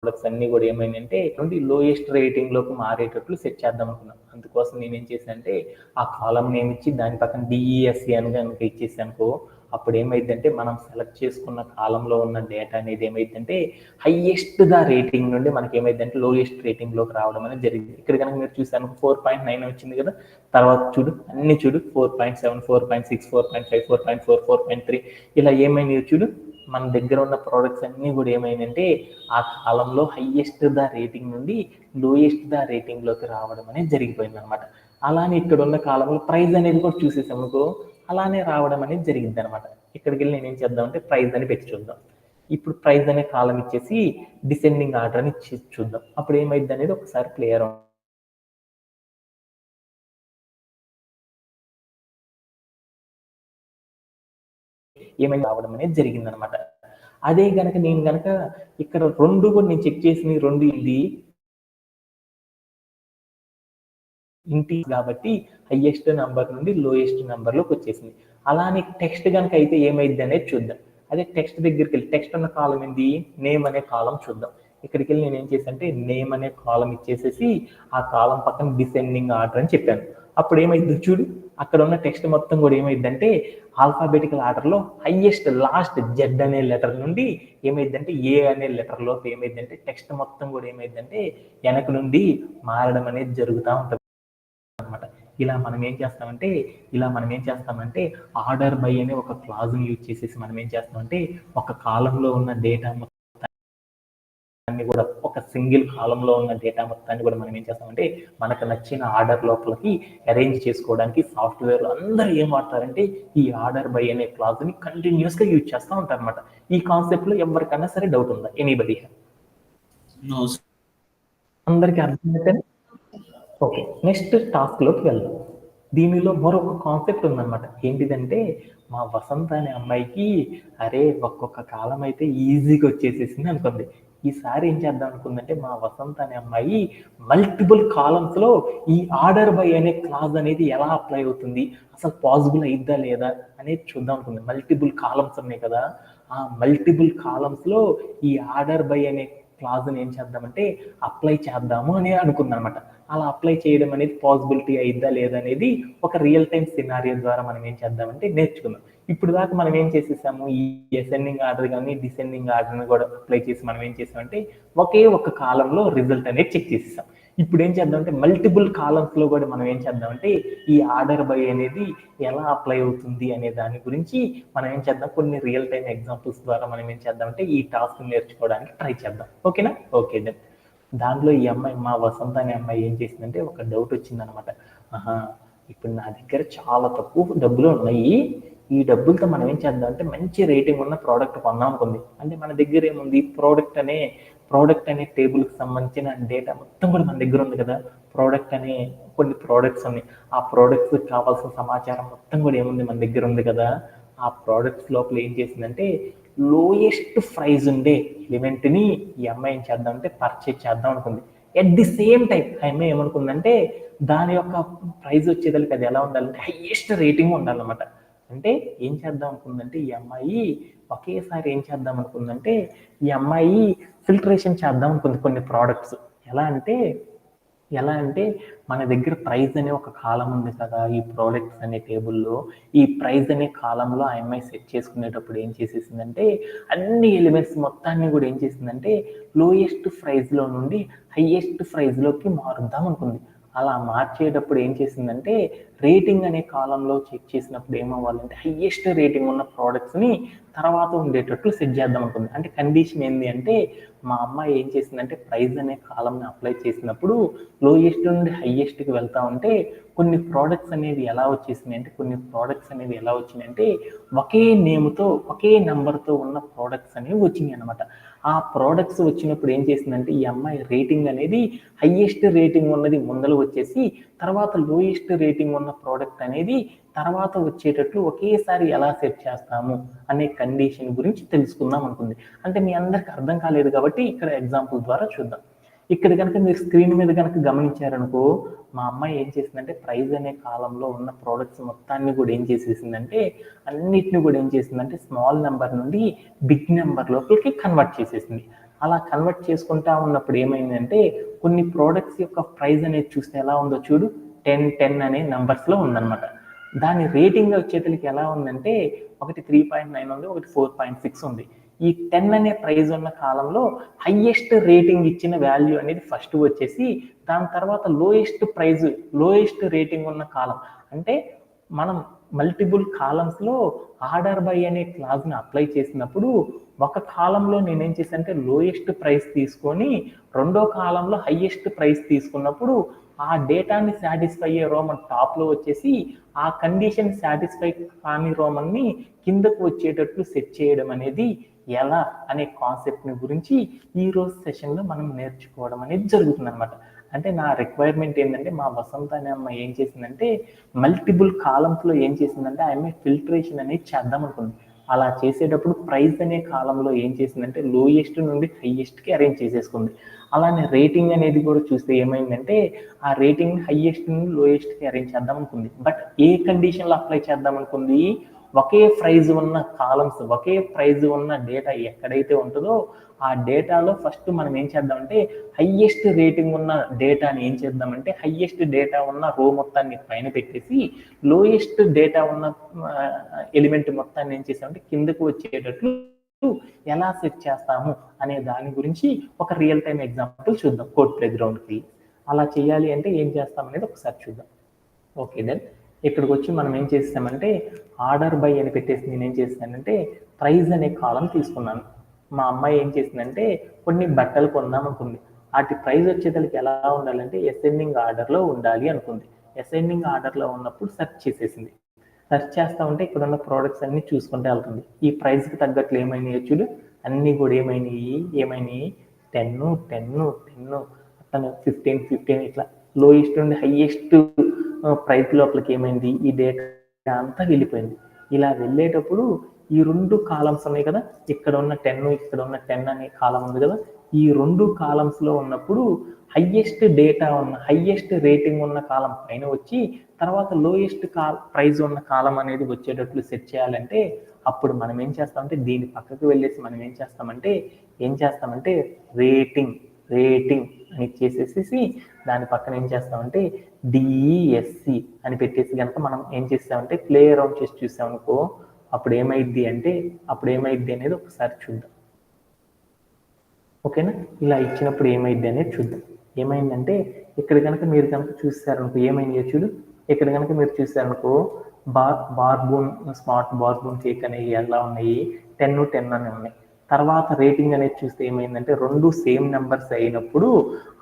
ప్రొడక్ట్స్ అన్ని కూడా ఏమైందంటే నుండి లోయెస్ట్ రేటింగ్ లోకి మారేటట్లు సెట్ చేద్దాం అనుకున్నాం. అందుకోసం నేను ఏం చేశానంటే ఆ కాలం నేమ్ ఇచ్చి దాని పక్కన డిఈఎస్సి అని కనుక ఇచ్చేసి అనుకో, అప్పుడు ఏమైందంటే మనం సెలెక్ట్ చేసుకున్న కాలంలో ఉన్న డేటా అనేది ఏమైందంటే హైయెస్ట్ గా రేటింగ్ నుండి మనకి ఏమైందంటే లోయెస్ట్ రేటింగ్ లోకి రావడం అనేది జరిగింది. ఇక్కడ కనుక మీరు చూసాను 4.9 వచ్చింది కదా, తర్వాత చూడు అన్ని చూడు 4.7, 4.6, 4.5, 4.4, 4.3 ఇలా ఏమైనాయో చూడు. మన దగ్గర ఉన్న ప్రోడక్ట్స్ అన్నీ కూడా ఏమైందంటే ఆ కాలంలో హైయెస్ట్ ద రేటింగ్ నుండి లోయెస్ట్ ద రేటింగ్ లోకి రావడం అనేది జరిగిపోయింది అనమాట. అలానే ఇక్కడ ఉన్న కాలంలో ప్రైజ్ అనేది కూడా చూసేసాం అనుకో, అలానే రావడం అనేది జరిగింది అనమాట. ఇక్కడికి వెళ్ళి నేను ఏం చేద్దామంటే ప్రైజ్ అని పెట్టి చూద్దాం. ఇప్పుడు ప్రైజ్ అనే కాలం ఇచ్చేసి డిసెండింగ్ ఆర్డర్ అని ఇచ్చేసి చూద్దాం. అప్పుడు ఏమైంది అనేది ఒకసారి ప్లేయర్ ఏమైంది రావడం అనేది జరిగింది అనమాట. అదే గనక నేను గనక ఇక్కడ రెండు కూడా నేను చెక్ చేసిన రెండు ఇది ఇంటి కాబట్టి హైయెస్ట్ నంబర్ నుండి లోయెస్ట్ నంబర్లోకి వచ్చేసింది. అలానే టెక్స్ట్ కనుక అయితే ఏమైంది అనేది చూద్దాం. అదే టెక్స్ట్ దగ్గరికి వెళ్ళి టెక్స్ట్ అన్న కాలం ఏంది, నేమ్ అనే కాలం చూద్దాం. ఇక్కడికి వెళ్ళి నేను ఏం చేశానంటే నేమ్ అనే కాలం ఇచ్చేసేసి ఆ కాలం పక్కన డిసెండింగ్ ఆర్డర్ అని చెప్పాను. అప్పుడు ఏమైంది చూడు, అక్కడ ఉన్న టెక్స్ట్ మొత్తం కూడా ఏమైందంటే ఆల్ఫాబెటికల్ ఆర్డర్లో హైయెస్ట్ లాస్ట్ జెడ్ అనే లెటర్ నుండి ఏమైందంటే ఏ అనే లెటర్లోకి ఏమైందంటే టెక్స్ట్ మొత్తం కూడా ఏమైందంటే వెనక నుండి మారడం అనేది జరుగుతూ ఉంటుంది అనమాట. ఇలా మనం ఏం చేస్తామంటే ఆర్డర్ బై అనే ఒక క్లాజ్ని యూజ్ చేసేసి మనం ఏం చేస్తామంటే ఒక కాలంలో ఉన్న డేటా మొత్తాన్ని కూడా ఒక సింగిల్ కాలంలో ఉన్న డేటా మొత్తాన్ని కూడా మనం ఏం చేస్తామంటే మనకు నచ్చిన ఆర్డర్ లోపలికి అరేంజ్ చేసుకోవడానికి సాఫ్ట్వేర్ అందరూ ఏం వాడతారంటే ఈ ఆర్డర్ బై అనే క్లాజ్ని కంటిన్యూస్ గా యూజ్ చేస్తూ ఉంటారు అనమాట. ఈ కాన్సెప్ట్ లో ఎవరికైనా సరే డౌట్ ఉందా? ఎనీబడి? అందరికీ అర్థమైతే ఓకే, నెక్స్ట్ టాస్క్లోకి వెళ్దాం. దీనిలో మరొక కాన్సెప్ట్ ఉందన్నమాట. ఏంటిదంటే మా వసంత అనే అమ్మాయికి అరే ఒక్కొక్క కాలం అయితే ఈజీగా వచ్చేసేసింది అనుకుంది. ఈసారి ఏం చేద్దాం అనుకుందంటే మా వసంత అనే అమ్మాయి మల్టిపుల్ కాలమ్స్లో ఈ ఆర్డర్ బై అనే క్లాజ్ అనేది ఎలా అప్లై అవుతుంది, అసలు పాసిబుల్ అయిద్దా లేదా అనేది చూద్దాం అనుకుంది. మల్టిపుల్ కాలమ్స్ ఉన్నాయి కదా, ఆ మల్టిపుల్ కాలమ్స్లో ఈ ఆర్డర్ బై అనే క్లాజ్ని ఏం చేద్దామంటే అప్లై చేద్దాము అని అనుకుందనమాట. అలా అప్లై చేయడం అనేది పాసిబిలిటీ అయిద్దా లేదా అనేది ఒక రియల్ టైం సినారియో ద్వారా మనం ఏం చేద్దామంటే నేర్చుకుందాం. ఇప్పుడు దాకా మనం ఏం చేసేసాము, ఈ అసెండింగ్ ఆర్డర్ కానీ డిసెండింగ్ ఆర్డర్ని కూడా అప్లై చేసి మనం ఏం చేసామంటే ఒకే ఒక కాలంలో రిజల్ట్ అనేది చెక్ చేసేసాం. ఇప్పుడు ఏం చేద్దామంటే మల్టిపుల్ కాలమ్స్లో కూడా మనం ఏం చేద్దామంటే ఈ ఆర్డర్ బై అనేది ఎలా అప్లై అవుతుంది అనే దాని గురించి మనం ఏం చేద్దాం, కొన్ని రియల్ టైం ఎగ్జాంపుల్స్ ద్వారా మనం ఏం చేద్దామంటే ఈ టాస్క్ నేర్చుకోవడానికి ట్రై చేద్దాం. ఓకేనా? Okay then. దాంట్లో ఈ అమ్మాయి మా వసంత అనే అమ్మాయి ఏం చేసిందంటే ఒక డౌట్ వచ్చిందనమాట. ఆహా, ఇప్పుడు నా దగ్గర చాలా తక్కువ డబ్బులు ఉన్నాయి, ఈ డబ్బులతో మనం ఏం చేద్దాం అంటే మంచి రేటింగ్ ఉన్న ప్రోడక్ట్ కొందాం అనుకుంది. అంటే మన దగ్గర ఏముంది, ప్రోడక్ట్ అనే టేబుల్కి సంబంధించిన డేటా మొత్తం కూడా మన దగ్గర ఉంది కదా. ప్రోడక్ట్ అనే కొన్ని ప్రోడక్ట్స్ ఉన్నాయి, ఆ ప్రోడక్ట్స్ కావాల్సిన సమాచారం మొత్తం కూడా ఏముంది మన దగ్గర ఉంది కదా. ఆ ప్రోడక్ట్స్ లోపల ఏం చేసిందంటే లోయెస్ట్ ప్రైజ్ ఉండే ఎలిమెంట్ని ఈ అమ్మాయి ఏం చేద్దామంటే పర్చేజ్ చేద్దాం అనుకుంది. ఎట్ ది సేమ్ టైం ఆ అమ్మాయి ఏమనుకుందంటే దాని యొక్క ప్రైజ్ వచ్చేదానికి అది ఎలా ఉండాలంటే హైయెస్ట్ రేటింగ్ ఉండాలన్నమాట. అంటే ఏం చేద్దాం అనుకుందంటే ఈ అమ్మాయి ఒకేసారి ఏం చేద్దాం అనుకుందంటే ఈ అమ్మాయి ఫిల్టరేషన్ చేద్దాం అనుకుంది కొన్ని ప్రోడక్ట్స్. ఎలా అంటే మన దగ్గర ప్రైజ్ అనే ఒక కాలం ఉంది కదా ఈ ప్రోడక్ట్స్ అనే టేబుల్లో, ఈ ప్రైజ్ అనే కాలంలో ఆ అమ్మాయి సెట్ చేసుకునేటప్పుడు ఏం చేసేసిందంటే అన్ని ఎలిమెంట్స్ మొత్తాన్ని కూడా ఏం చేసిందంటే లోయెస్ట్ ప్రైజ్లో నుండి హైయెస్ట్ ప్రైజ్లోకి మారుద్దాం అనుకుంది. అలా మార్చేటప్పుడు ఏం చేసిందంటే రేటింగ్ అనే కాలంలో చెక్ చేసినప్పుడు ఏమవ్వాలంటే హైయెస్ట్ రేటింగ్ ఉన్న ప్రోడక్ట్స్ని తర్వాత ఉండేటట్లు సెట్ చేద్దాం అనుకుంది. అంటే కండిషన్ ఏంటి అంటే మా అమ్మాయి ఏం చేసిందంటే ప్రైజ్ అనే కాలంని అప్లై చేసినప్పుడు లోయెస్ట్ నుండి హైయెస్ట్కి వెళ్తా ఉంటే కొన్ని ప్రోడక్ట్స్ అనేవి ఎలా వచ్చినాయి అంటే ఒకే నేమ్తో ఒకే నెంబర్తో ఉన్న ప్రోడక్ట్స్ అనేవి వచ్చినాయి అనమాట. ఆ ప్రోడక్ట్స్ వచ్చినప్పుడు ఏం చేసిందంటే ఈ అమ్మాయి రేటింగ్ అనేది హైయెస్ట్ రేటింగ్ ఉన్నది ముందర వచ్చేసి తర్వాత లోయెస్ట్ రేటింగ్ ఉన్న ప్రోడక్ట్ అనేది తర్వాత వచ్చేటట్లు ఒకేసారి ఎలా సెట్ చేస్తాము అనే కండిషన్ గురించి తెలుసుకుందాం అనుకుంది. అంటే మీ అందరికి అర్థం కాలేదు కాబట్టి ఇక్కడ ఎగ్జాంపుల్ ద్వారా చూద్దాం. ఇక్కడ కనుక మీరు స్క్రీన్ మీద కనుక గమనించారనుకో, మా అమ్మాయి ఏం చేసిందంటే ప్రైజ్ అనే కాలంలో ఉన్న ప్రోడక్ట్స్ మొత్తాన్ని కూడా ఏం చేసేసిందంటే అన్నిటిని కూడా ఏం చేసిందంటే స్మాల్ నెంబర్ నుండి బిగ్ నెంబర్ లోపలికి కన్వర్ట్ చేసేసింది. అలా కన్వర్ట్ చేసుకుంటా ఉన్నప్పుడు ఏమైందంటే కొన్ని ప్రోడక్ట్స్ యొక్క ప్రైజ్ అనేది చూస్తే ఎలా ఉందో చూడు, 10 అనే నెంబర్స్లో ఉందన్నమాట. దాని రేటింగ్ వచ్చేతలకి ఎలా ఉందంటే ఒకటి 3.9 ఉంది, ఒకటి 4.6 ఉంది. ఈ 10 అనే ప్రైజ్ ఉన్న కాలంలో హైయెస్ట్ రేటింగ్ ఇచ్చిన వాల్యూ అనేది ఫస్ట్ వచ్చేసి దాని తర్వాత లోయెస్ట్ రేటింగ్ ఉన్న కాలం. అంటే మనం మల్టిపుల్ కాలమ్స్లో ఆర్డర్ బై అనే క్లాజ్ని అప్లై చేసినప్పుడు ఒక కాలంలో నేనేం చేశానంటే లోయెస్ట్ ప్రైస్ తీసుకొని రెండో కాలంలో హైయెస్ట్ ప్రైస్ తీసుకున్నప్పుడు ఆ డేటాని సాటిస్ఫై అయ్యే రోమన్ టాప్లో వచ్చేసి ఆ కండిషన్ సాటిస్ఫై కాని రోమన్ని కిందకు వచ్చేటట్లు సెట్ చేయడం అనేది ఎలా అనే కాన్సెప్ట్ని గురించి ఈరోజు సెషన్లో మనం నేర్చుకోవడం అనేది జరుగుతుంది అనమాట. అంటే నా రిక్వైర్మెంట్ ఏంటంటే మా వసంత అనే అమ్మాయి ఏం చేసిందంటే మల్టిపుల్ కాలమ్స్లో ఏం చేసిందంటే ఆమె ఫిల్టరేషన్ అనేది చేద్దాం అనుకుంది. అలా చేసేటప్పుడు ప్రైస్ అనే కాలంలో ఏం చేసిందంటే లోయెస్ట్ నుండి హైయెస్ట్కి అరేంజ్ చేసేసుకుంది. అలానే రేటింగ్ అనేది కూడా చూస్తే ఏమైందంటే ఆ రేటింగ్ హైయెస్ట్ నుండి లోయెస్ట్కి అరేంజ్ చేద్దాం అనుకుంది. బట్ ఏ కండిషన్లో అప్లై చేద్దాం అనుకుంది, ఒకే ప్రైజ్ ఉన్న కాలమ్స్, ఒకే ప్రైజ్ ఉన్న డేటా ఎక్కడైతే ఉంటుందో ఆ డేటాలో ఫస్ట్ మనం ఏం చేద్దామంటే హైయెస్ట్ రేటింగ్ ఉన్న డేటాని ఏం చేద్దామంటే హైయెస్ట్ డేటా ఉన్న రో మొత్తాన్ని పైన పెట్టేసి లోయెస్ట్ డేటా ఉన్న ఎలిమెంట్ మొత్తాన్ని ఏం చేసామంటే కిందకు వచ్చేటట్లు ఎలా సెట్ చేస్తాము అనే దాని గురించి ఒక రియల్ టైం ఎగ్జాంపుల్ చూద్దాం కోడ్ ప్లే గ్రౌండ్కి. అలా చేయాలి అంటే ఏం చేస్తాం అనేది ఒకసారి చూద్దాం. ఓకే దెన్ ఇక్కడికి వచ్చి మనం ఏం చేస్తామంటే ఆర్డర్ బై అని పెట్టేసి నేను ఏం చేస్తానంటే ప్రైజ్ అనే కాలం తీసుకున్నాను. మా అమ్మాయి ఏం చేసిందంటే కొన్ని బట్టలు కొందాం అనుకుంది. వాటి ప్రైజ్ వచ్చేసరికి ఎలా ఉండాలంటే అసెండింగ్ ఆర్డర్లో ఉండాలి అనుకుంది. అసెండింగ్ ఆర్డర్లో ఉన్నప్పుడు సెర్చ్ చేసేసింది. సెర్చ్ చేస్తా ఉంటే ఇక్కడ ఉన్న ప్రోడక్ట్స్ అన్ని చూసుకుంటే వెళ్తుంది. ఈ ప్రైస్కి తగ్గట్లు ఏమైనాయో చూడు, అన్నీ కూడా ఏమైనాయి 10 అట్లా 15 ఇట్లా లోయెస్ట్ నుండి హైయెస్ట్ ప్రైస్ లోపలికి ఏమైంది ఈ డేటా అంతా వెళ్ళిపోయింది. ఇలా వెళ్ళేటప్పుడు ఈ రెండు కాలమ్స్ ఉన్నాయి కదా, ఇక్కడ ఉన్న 10 ఇక్కడ ఉన్న 10 అనే కాలం ఉంది కదా, ఈ రెండు కాలమ్స్లో ఉన్నప్పుడు హైయెస్ట్ డేటా ఉన్న హైయెస్ట్ రేటింగ్ ఉన్న కాలం పైన వచ్చి తర్వాత లోయెస్ట్ ప్రైజ్ ఉన్న కాలం అనేది వచ్చేటట్లు సెట్ చేయాలంటే అప్పుడు మనం ఏం చేస్తామంటే దీని పక్కకు వెళ్ళేసి మనం ఏం చేస్తామంటే రేటింగ్ అని చేసేసి దాని పక్కన ఏం చేస్తామంటే డిఈఎస్సి అని పెట్టేసి కనుక మనం ఏం చేస్తామంటే ప్లే అరౌండ్ చేసి చూసామనుకో అప్పుడు ఏమైద్ది అనేది ఒకసారి చూద్దాం. ఓకేనా, ఇలా ఇచ్చినప్పుడు ఏమైద్ది అనేది చూద్దాం. ఏమైందంటే ఇక్కడ కనుక మీరు కనుక చూసారనుకో ఏమైందో చూడు, ఇక్కడ కనుక మీరు చూసారనుకో బార్బూన్ స్మార్ట్ బార్బూన్ కేక్ అనేవి ఎలా ఉన్నాయి 10 అని ఉన్నాయి. తర్వాత రేటింగ్ అనేది చూస్తే ఏమైందంటే రెండు సేమ్ నెంబర్స్ అయినప్పుడు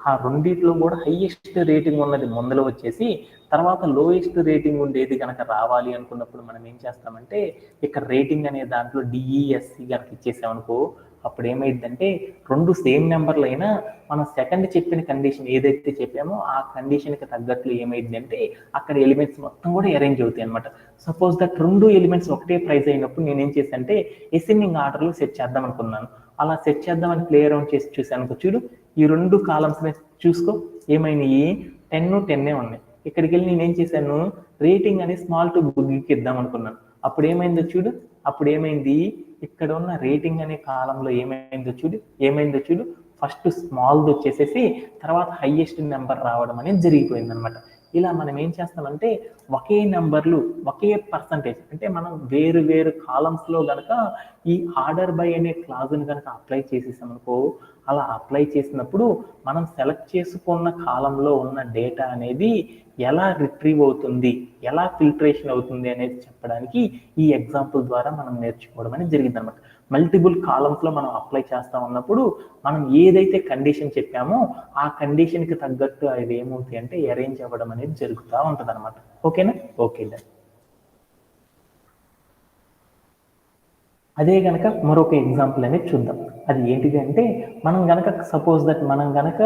ఆ రెండిట్లో కూడా హైయెస్ట్ రేటింగ్ ఉన్నది ముందర వచ్చేసి తర్వాత లోయెస్ట్ రేటింగ్ ఉండేది కనుక రావాలి అనుకున్నప్పుడు మనం ఏం చేస్తామంటే ఇక్కడ రేటింగ్ అనే దాంట్లో డిఈఎస్సి కనుక ఇచ్చేసామనుకో అప్పుడు ఏమైందంటే రెండు సేమ్ నెంబర్లు అయినా మనం సెకండ్ చెప్పిన కండిషన్ ఏదైతే చెప్పామో ఆ కండిషన్కి తగ్గట్లు ఏమైందంటే అక్కడ ఎలిమెంట్స్ మొత్తం కూడా అరేంజ్ అవుతాయి అనమాట. సపోజ్ దట్ రెండు ఎలిమెంట్స్ ఒకటే ప్రైస్ అయినప్పుడు నేనేం చేశానంటే అసెండింగ్ ఆర్డర్లో సెట్ చేద్దాం అనుకున్నాను. అలా సెట్ చేద్దామని ప్లే అరౌండ్ చేసి చూసాను చూడు, ఈ రెండు కాలమ్స్ చూసుకో ఏమైనాయి 10 ఉన్నాయి. ఇక్కడికి వెళ్ళి నేనేం చేశాను రేటింగ్ అనేది స్మాల్ టు బిగ్కి ఇద్దాం అనుకున్నాను. అప్పుడు ఏమైందో చూడు, ఇక్కడ ఉన్న రేటింగ్ అనే కాలంలో ఏమైందో చూడు ఫస్ట్ స్మాల్ది వచ్చేసేసి తర్వాత హైయెస్ట్ నెంబర్ రావడం అనేది జరిగిపోయింది అనమాట. ఇలా మనం ఏం చేస్తామంటే ఒకే నెంబర్లు ఒకే పర్సంటేజ్ అంటే మనం వేరు కాలమ్స్లో కనుక ఈ ఆర్డర్ బై అనే క్లాజ్ని కనుక అప్లై చేసేసామనుకో అలా అప్లై చేసినప్పుడు మనం సెలెక్ట్ చేసుకున్న కాలంలో ఉన్న డేటా అనేది ఎలా రిట్రీవ్ అవుతుంది, ఎలా ఫిల్టరేషన్ అవుతుంది అనేది చెప్పడానికి ఈ ఎగ్జాంపుల్ ద్వారా మనం నేర్చుకోవడం అనేది జరిగింది అనమాట. మల్టిపుల్ కాలమ్స్లో మనం అప్లై చేస్తా ఉన్నప్పుడు మనం ఏదైతే కండిషన్ చెప్పామో ఆ కండిషన్కి తగ్గట్టు అది ఏమవుతాయి అంటే అరేంజ్ అవ్వడం అనేది జరుగుతూ ఉంటుంది అనమాట. ఓకేనా? ఓకే. అదే గనక మరొక ఎగ్జాంపుల్ అనేది చూద్దాం. అది ఏంటిది అంటే, మనం గనక సపోజ్ దట్ మనం గనక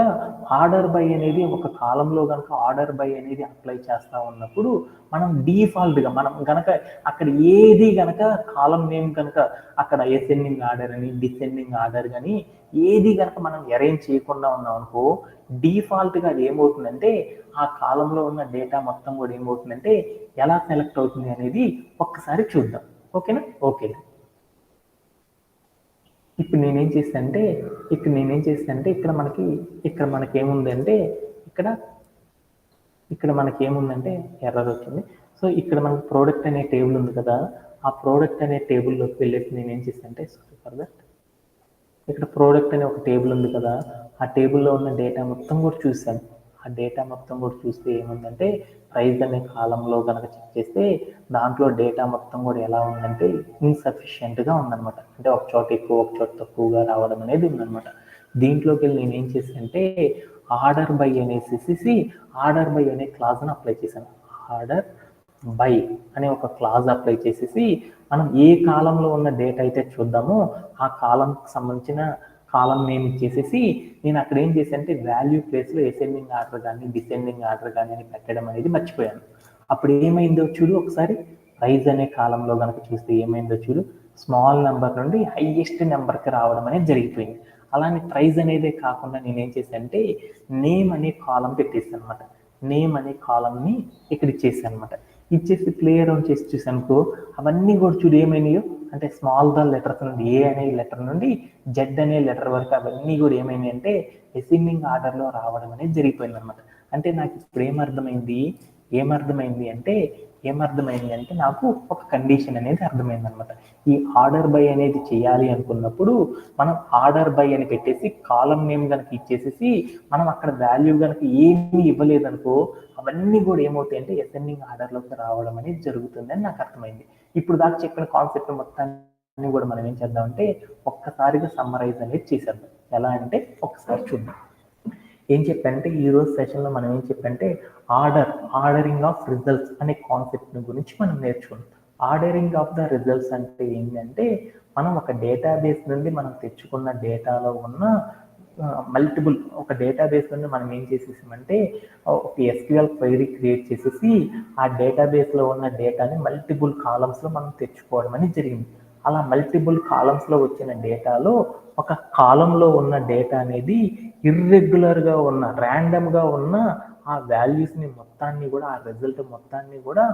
ఆర్డర్ బై అనేది ఒక కాలంలో గనక ఆర్డర్ బై అనేది అప్లై చేస్తా ఉన్నప్పుడు, మనం డిఫాల్ట్‌గా మనం గనక అక్కడ ఏది గనక కాలమ్ నేమ్ గనక అక్కడ అసెండింగ్ ఆర్డర్ అని, డిసెండింగ్ ఆర్డర్ గాని ఏది గనక మనం అరేంజ్ చేయకుండా ఉన్నామనుకో, డిఫాల్ట్‌గా అది ఏమవుతుందంటే, ఆ కాలంలో ఉన్న డేటా మొత్తం కూడా ఏమవుతుందంటే, ఎలా సెలెక్ట్ అవుతుంది అనేది ఒక్కసారి చూద్దాం. ఓకేనా? ఓకే. ఇప్పుడు నేనేం చేశానంటే ఇక్కడ మనకేముందంటే ఇక్కడ ఇక్కడ మనకేముందంటే ఎర్రర్ వచ్చింది. సో ఇక్కడ మనకు ప్రోడక్ట్ అనే టేబుల్ ఉంది కదా, ఆ ప్రోడక్ట్ అనే టేబుల్లోకి వెళ్ళేసి నేనేం చేశానంటే సారీ ఫర్ దట్, ఇక్కడ ప్రోడక్ట్ అనే ఒక టేబుల్ ఉంది కదా, ఆ టేబుల్లో ఉన్న డేటా మొత్తం కూడా చూశాను. ఆ డేటా మొత్తం కూడా చూస్తే ఏముందంటే ప్రైస్ అనే కాలంలో కనుక చెక్ చేస్తే దాంట్లో డేటా మొత్తం కూడా ఎలా ఉందంటే ఇన్సఫిషియెంట్గా ఉందన్నమాట. అంటే ఒక చోట ఎక్కువ ఒక చోట తక్కువగా రావడం అనేది ఉందన్నమాట. దీంట్లోకి వెళ్ళి నేను ఏం చేశానంటే ఆర్డర్ బై అనేసి ఆర్డర్ బై అనే క్లాజ్ని అప్లై చేశాను. ఆర్డర్ బై అనే ఒక క్లాజ్ అప్లై చేసేసి మనం ఏ కాలంలో ఉన్న డేటా అయితే చూద్దామో ఆ కాలంకి సంబంధించిన కాలం నేమ్ ఇచ్చేసేసి నేను అక్కడ ఏం చేశానంటే వాల్యూ ప్లేస్లో అసెండింగ్ ఆర్డర్ కానీ డిసెండింగ్ ఆర్డర్ కానీ అని పెట్టడం అనేది మర్చిపోయాను. అప్పుడు ఏమైందో చూడు ఒకసారి, ప్రైజ్ అనే కాలంలో కనుక చూస్తే ఏమైందో చూడు, స్మాల్ నెంబర్ నుండి హైయెస్ట్ నెంబర్కి రావడం అనేది జరిగిపోయింది. అలానే ప్రైజ్ అనేదే కాకుండా నేనేం చేశానంటే నేమ్ అనే కాలం పెట్టేసాను అనమాట. నేమ్ అనే కాలంని ఇక్కడ ఇచ్చేసాను అనమాట. ఇచ్చేసి ప్లే అరౌండ్ చేసి చూసానుకో, అవన్నీ కూడా చూడు ఏమైనాయో, అంటే స్మాల్ ద లెటర్స్ నుండి ఏ అనే లెటర్ నుండి జెడ్ అనే లెటర్ వరకు అవన్నీ కూడా ఏమైనాయి అంటే అసెండింగ్ ఆర్డర్లో రావడం అనేది జరిగిపోయింది అనమాట. అంటే నాకు ఇప్పుడు ఏమర్థమైంది అంటే నాకు ఒక కండిషన్ అనేది అర్థమైంది అనమాట. ఈ ఆర్డర్ బై అనేది చేయాలి అనుకున్నప్పుడు మనం ఆర్డర్ బై అని పెట్టేసి కాలం నేమ్ కనుక ఇచ్చేసేసి మనం అక్కడ వాల్యూ కనుక ఏమీ ఇవ్వలేదనుకో అవన్నీ కూడా ఏమవుతాయి అంటే అసెండింగ్ ఆర్డర్లోకి రావడం అనేది జరుగుతుంది అని నాకు అర్థమైంది. ఇప్పుడు దాకా చెప్పిన కాన్సెప్ట్ మొత్తాన్ని కూడా మనం ఏం చేద్దామంటే ఒక్కసారిగా సమ్మరైజ్ అనేది చేసేద్దాం. ఎలా అంటే ఒకసారి చూద్దాం. ఏం చెప్పంటే ఈరోజు సెషన్లో మనం ఏం చెప్పంటే ఆర్డరింగ్ ఆఫ్ రిజల్ట్స్ అనే కాన్సెప్ట్ గురించి మనం నేర్చుకున్నాం. ఆర్డరింగ్ ఆఫ్ ద రిజల్ట్స్ అంటే ఏంటంటే మనం ఒక డేటాబేస్ నుండి మనం తెచ్చుకున్న డేటాలో ఉన్న మల్టిపుల్ ఒక డేటాబేస్ నుండి మనం ఏం చేసేసామంటే ఒక ఎస్క్యూఎల్ క్వైరీ క్రియేట్ చేసేసి ఆ డేటాబేస్లో ఉన్న డేటాని మల్టిపుల్ కాలమ్స్లో మనం తెచ్చుకోవడం అనేది జరిగింది. అలా మల్టిపుల్ కాలమ్స్లో వచ్చిన డేటాలో ఒక కాలంలో ఉన్న డేటా అనేది ఇర్రెగ్యులర్గా ఉన్న ర్యాండమ్గా ఉన్న ఆ వాల్యూస్ని మొత్తాన్ని కూడా ఆ రిజల్ట్ మొత్తాన్ని కూడా